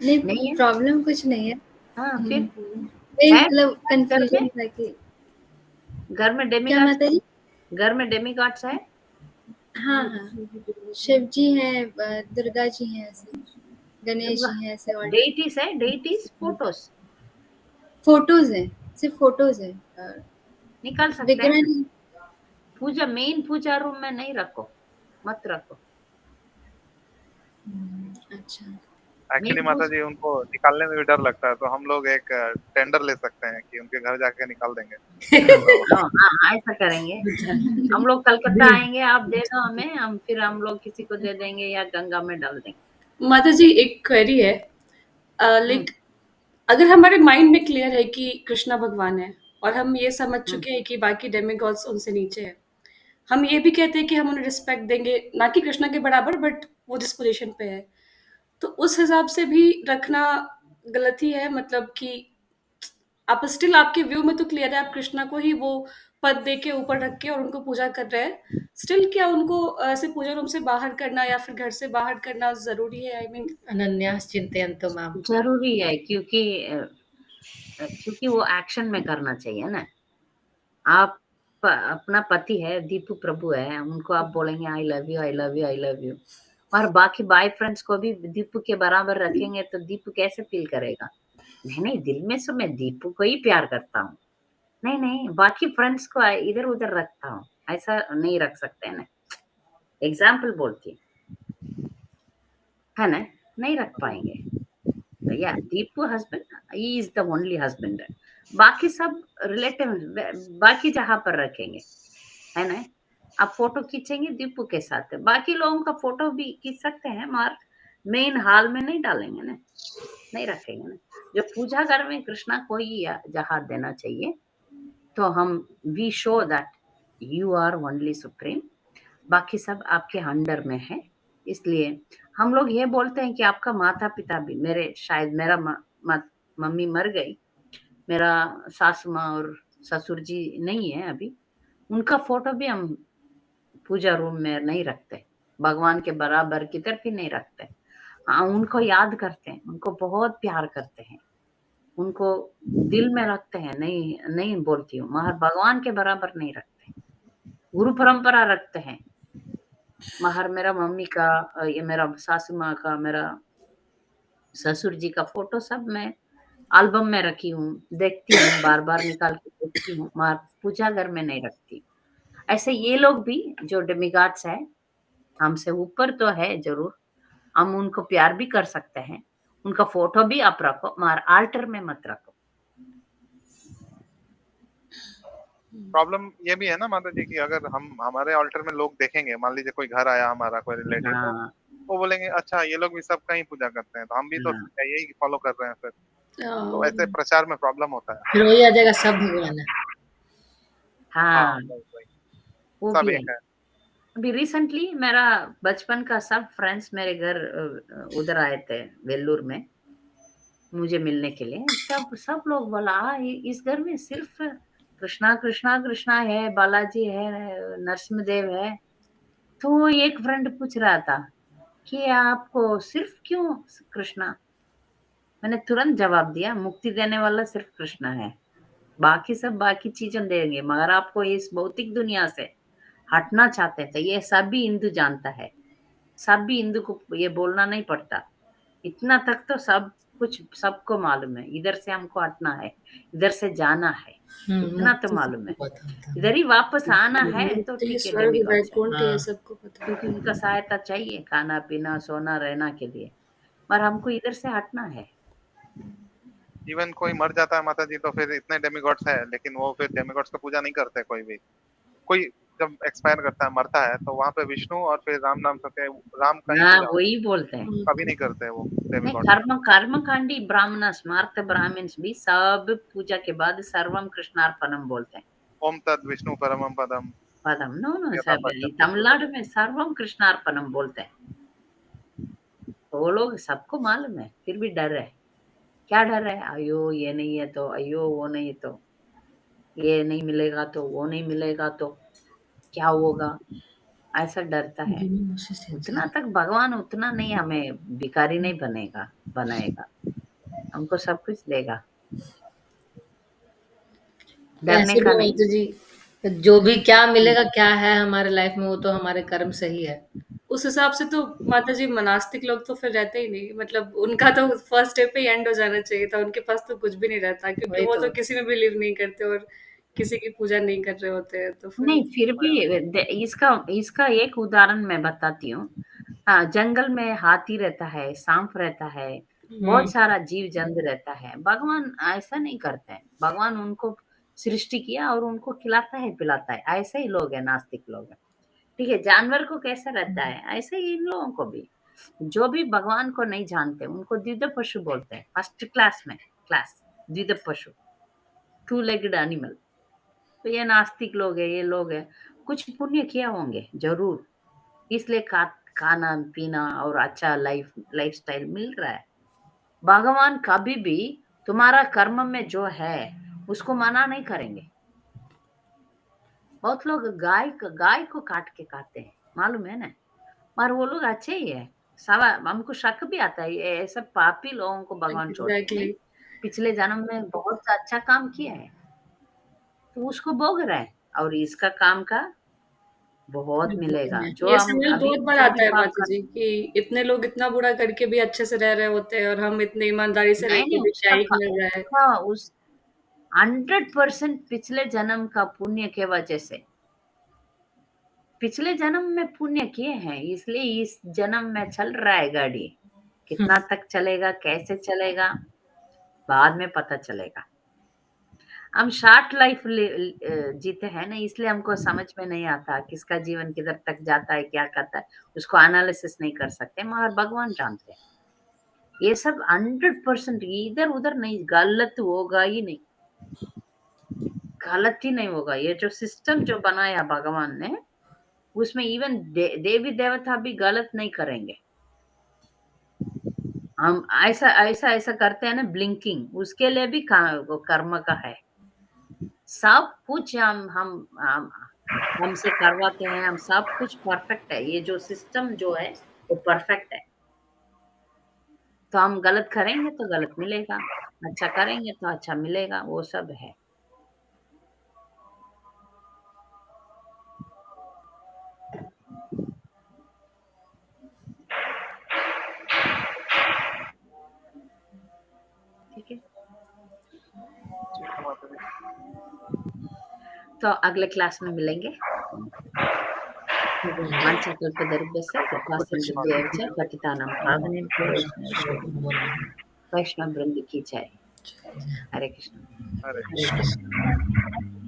नहीं नहीं है? प्रॉब्लम कुछ नहीं है। हाँ फिर नहीं है मतलब घर कंफ्यूजन में, था कि घर में क्या डेमिगॉड्स, माता जी। घर में डेमिगॉड्स है। हाँ हाँ, शिव जी हैं, दुर्गा जी हैं, ऐसे गणेश दुर्गा जी हैं, ऐसे और डेइटीज है, डेइटीज फोटोज फोटोज हैं, सिर्फ फोटोज हैं और निकाल सकते हैं विग्रह ना। नहीं। पूजा मेन पूजा रूम में नहीं रखो, मत रखो। अच्छा। एक्चुअली नहीं माता उस जी उनको निकालने में भी डर लगता है, तो हम लोग एक टेंडर ले सकते हैं कि उनके घर जाके निकाल देंगे। तो हाँ, ऐसा करेंगे। हम लोग कलकत्ता आएँगे, आप दे दो हमें, फिर हम लोग किसी को दे देंगे या गंगा में डाल देंगे। माता जी एक क्वेरी है, हुँ, लाइक अगर हमारे माइंड में क्लियर है कि कृष्णा भगवान है और हम ये समझ हुँ, चुके हैं कि बाकी डेमिगॉड्स उनसे नीचे है, हम ये भी कहते हैं कि हम उन्हें रिस्पेक्ट देंगे, ना कि कृष्णा के बराबर, बट वो जिस पोजीशन पे है, तो उस हिसाब से भी रखना गलत ही है। मतलब कि आप स्टिल, आपके व्यू में तो क्लियर है, आप कृष्णा को ही वो पद दे के ऊपर रख के और उनको पूजा कर रहे हैं। स्टिल क्या उनको ऐसे पूजा रूम से बाहर करना या फिर घर से बाहर करना जरूरी है? आई मीन अनन्यास चिंतयन्तु माम। ज़रूरी है क्योंकि वो एक्शन में करना चाहिए ना। आप अपना पति है, दीपू प्रभु है, उनको आप बोलेंगे I love you, I love you, I love you और बाकी बॉयफ्रेंड्स को भी दीपू के बराबर रखेंगे तो दीपू कैसे फील करेगा? नहीं, नहीं, दिल में से मैं दीपू को ही प्यार करता हूँ। नहीं, नहीं, बाकी फ्रेंड्स को इधर-उधर रखता हूँ, ऐसा नहीं रख सकते ना। एग्ज़ाम्पल बोलती हूँ, है ना? नहीं रख पाएँगे। तो या Deepu husband he is the only husband बाकी सब रिलेटिव बाकी जगह पर रखेंगे, है ना? आप फ़ोटो खींचेंगे दीपू के साथ, बाकी लोगों का फ़ोटो भी खींच सकते हैं मगर मेन हॉल में नहीं डालेंगे ना, नहीं रखेंगे ना। जो पूजा घर में कृष्णा को ही जगह देना चाहिए, तो हम we show that you are only supreme, बाकी सब आपके अंडर में है। इसलिए हम लोग ये बोलते हैं कि आपका माता-पिता भी शायद मेरा मम्मी मर गई, मेरा सासू माँ और ससुर जी नहीं है अभी, उनका फ़ोटो भी हम पूजा रूम में नहीं रखते, भगवान के बराबर किधर भी नहीं रखते। हाँ, उनको याद करते हैं, उनको बहुत प्यार करते हैं, उनको दिल में रखते हैं, नहीं बोलती हूँ, मगर भगवान के बराबर नहीं रखते। गुरु परंपरा रखते हैं, मगर मेरा मम्मी का ये मेरा सासू माँ का, मेरा ससुर जी का फ़ोटो सब मैं एल्बम में रखी हूँ, देखती हूँ, बार-बार निकाल के देखती हूँ, मगर पूजा घर में नहीं रखती। ऐसे ये लोग भी जो डेमिगॉड्स हैं, हमसे ऊपर तो है ज़रूर, हम उनको प्यार भी कर सकते हैं, उनका फ़ोटो भी आप रखो, मगर अल्टर में मत रखो। प्रॉब्लम ये भी है ना माता जी कि अगर हम हमारे ऑल्टर में लोग देखेंगे, मान लीजिए कोई घर आया हमारा कोई रिलेटिव, तो हाँ, वो बोलेंगे अच्छा ये लोग भी सब कहीं पूजा करते हैं, तो हम भी तो हाँ, यही फॉलो कर रहे हैं फिर। तो ऐसे अम, प्रचार में प्रॉब्लम होता है। फिर वही आ जाएगा, सब भगवान है। हाँ, हाँ, वही, वो सब भी है। एक है। अभी रिसेंटली मेरा बचपन का सब फ्रेंड्स मेरे घर उधर आए थे वेल्लूर में मुझे मिलने के लिए तब सब लोग बोला इस घर में सिर्फ कृष्णा कृष्णा कृष्णा है बालाजी है नरसिंहदेव है तो एक फ्रेंड पूछ रहा था कि आपको सिर्फ क्यों कृष्णा मैंने तुरंत जवाब दिया मुक्ति देने वाला सिर्फ कृष्णा है बाकी सब बाकी चीजें देंगे मगर आपको इस भौतिक दुनिया से हटना चाहते थे ये सभी हिंदू जानता है सभी हिंदू को ये बोलना नहीं पड़ता इतना तक तो सब कुछ सबको मालूम है इधर से हमको हटना है इधर से जाना है इतना तो मुक्ति मालूम है सबको पता होता है। इधर ही वापस आना है तो मुक्ति, ठीक है स्वर्ग, डेमिगॉड से वैकुंठ, ये हाँ, सबको पता है। क्योंकि उनका सहायता चाहिए खाना पीना सोना रहना के लिए पर हमको इधर से हटना है इवन कोई मर जाता है माता जी तो फिर इतने डेमिगॉड्स है, लेकिन वो फिर डेमिगॉड्स का पूजा नहीं करते कोई भी। कोई जब एक्सपायर करता है, मरता है, तो वहाँ पे विष्णु और फिर राम नाम करके राम का ही हाँ पूजा होता वही बोलते हैं है, कभी नहीं करते वो नहीं डेमिगॉड्स का। कर्मकांडी ब्राह्मण स्मार्त ब्राह्मण्स भी सब पूजा के बाद सर्वम कृष्णार्पणम बोलते हैं ओम तद विष्णु परमम पदम पदम नो नो यथा सब पश्यत तमिलनाडु पुरुषोत्तम। में सर्वम कृष्णार्पणम बोलते हैं तो वो लोग सबको मालूम है फिर भी डर है क्या डर है अयो ये नहीं है तो अयो वो नहीं तो ये नहीं मिलेगा तो वो नहीं मिलेगा तो क्या होगा ऐसा डरता है बिना मुझसे उतना सिंसियर। तक भगवान उतना नहीं हमें भिखारी नहीं बनाएगा हमको सब कुछ देगा डरने ऐसे भी का नहीं माता जी, जो भी क्या मिलेगा क्या है हमारे लाइफ में, वो तो हमारे कर्म से ही है। उस हिसाब से तो माता जी मनास्तिक लोग तो फिर रहते ही नहीं, मतलब उनका तो फर्स्ट डे पे ही एंड हो जाना चाहिए था, उनके पास तो कुछ भी नहीं रहता, क्योंकि वही वो तो। तो किसी में बिलीव नहीं करते और किसी की पूजा नहीं कर रहे होते हैं, तो फिर नहीं फिर भी इसका इसका एक उदाहरण मैं बताती हूँ हाँ, जंगल में हाथी रहता है, सांप रहता है, हम्म, बहुत सारा जीव जंतु रहता है। भगवान ऐसा नहीं करते हैं। भगवान उनको सृष्टि किया और उनको खिलाता है, पिलाता है। ऐसे ही लोग हैं, नास्तिक लोग हैं। ठीक है, जानवर को कैसा रहता है, ऐसे ही इन लोगों को भी। जो भी भगवान को नहीं जानते, उनको द्वितीय पशु बोलते हैं। फर्स्ट क्लास में क्लास द्वितीय पशु, टू लेग्ड एनिमल। तो ये नास्तिक लोग है, ये लोग है, कुछ पुण्य किया होंगे जरूर, इसलिए खाना पीना और अच्छा लाइफस्टाइल मिल रहा है। भगवान कभी भी तुम्हारा कर्म में जो है उसको मना नहीं करेंगे। बहुत लोग गाय को काट के खाते हैं, मालूम है ना, पर वो लोग अच्छे ही है। सवा हमको शक भी आता है, ये सब पापी लोगों को भगवान छोड़ते एग्जैक्टली। हैं। पिछले जन्म में बहुत अच्छा काम किया है, तो उसको भोग रहा है, और इसका काम का बहुत मिलेगा। जो ये हम सवाल अभी बहुत बार जो भी आता है पाप माता कर, जी कि इतने लोग इतना बुरा करके भी अच्छे से रह रहे होते हैं और हम इतने ईमानदारी से रह नहीं के नहीं, भी क्या ही मिल रहा है। उसका उस 100% पिछले जन्म का पुण्य के वजह से, पिछले जन्म में पुण्य किए हैं, इसलिए इस जन्म में चल रहा है गाड़ी। कितना तक चलेगा, कैसे चलेगा, बाद में पता चलेगा। हम शॉर्ट लाइफ जीते हैं ना, इसलिए हमको समझ में नहीं आता किसका जीवन किधर तक जाता है, क्या करता है, उसको एनालिसिस नहीं कर सकते, मगर भगवान जानते हैं। ये सब 100% इधर उधर नहीं, गलत होगा ही नहीं, गलत ही नहीं होगा। ये जो सिस्टम जो बनाया भगवान ने, उसमें इवन देवी देवता भी गलत नहीं करेंगे। हम ऐसा ऐसा ऐसा करते हैं ना, ब्लिंकिंग, उसके लिए भी वो कर्म का है। सब कुछ हम हमसे करवाते हैं, हम सब कुछ परफेक्ट है। ये जो सिस्टम जो है वो परफेक्ट है। तो हम गलत करेंगे तो गलत मिलेगा, अच्छा करेंगे तो अच्छा मिलेगा, वो सब है। ठीक है, ठीक है माता जी। तो अगले क्लास में मिलेंगे। वाञ्छाकल्पतरुभ्यश्च कृपा सिन्धुभ्येव च पतितानां पावनेभ्यो वैष्णव वृंद की जय। हरे कृष्ण। हरे हरे कृष्ण।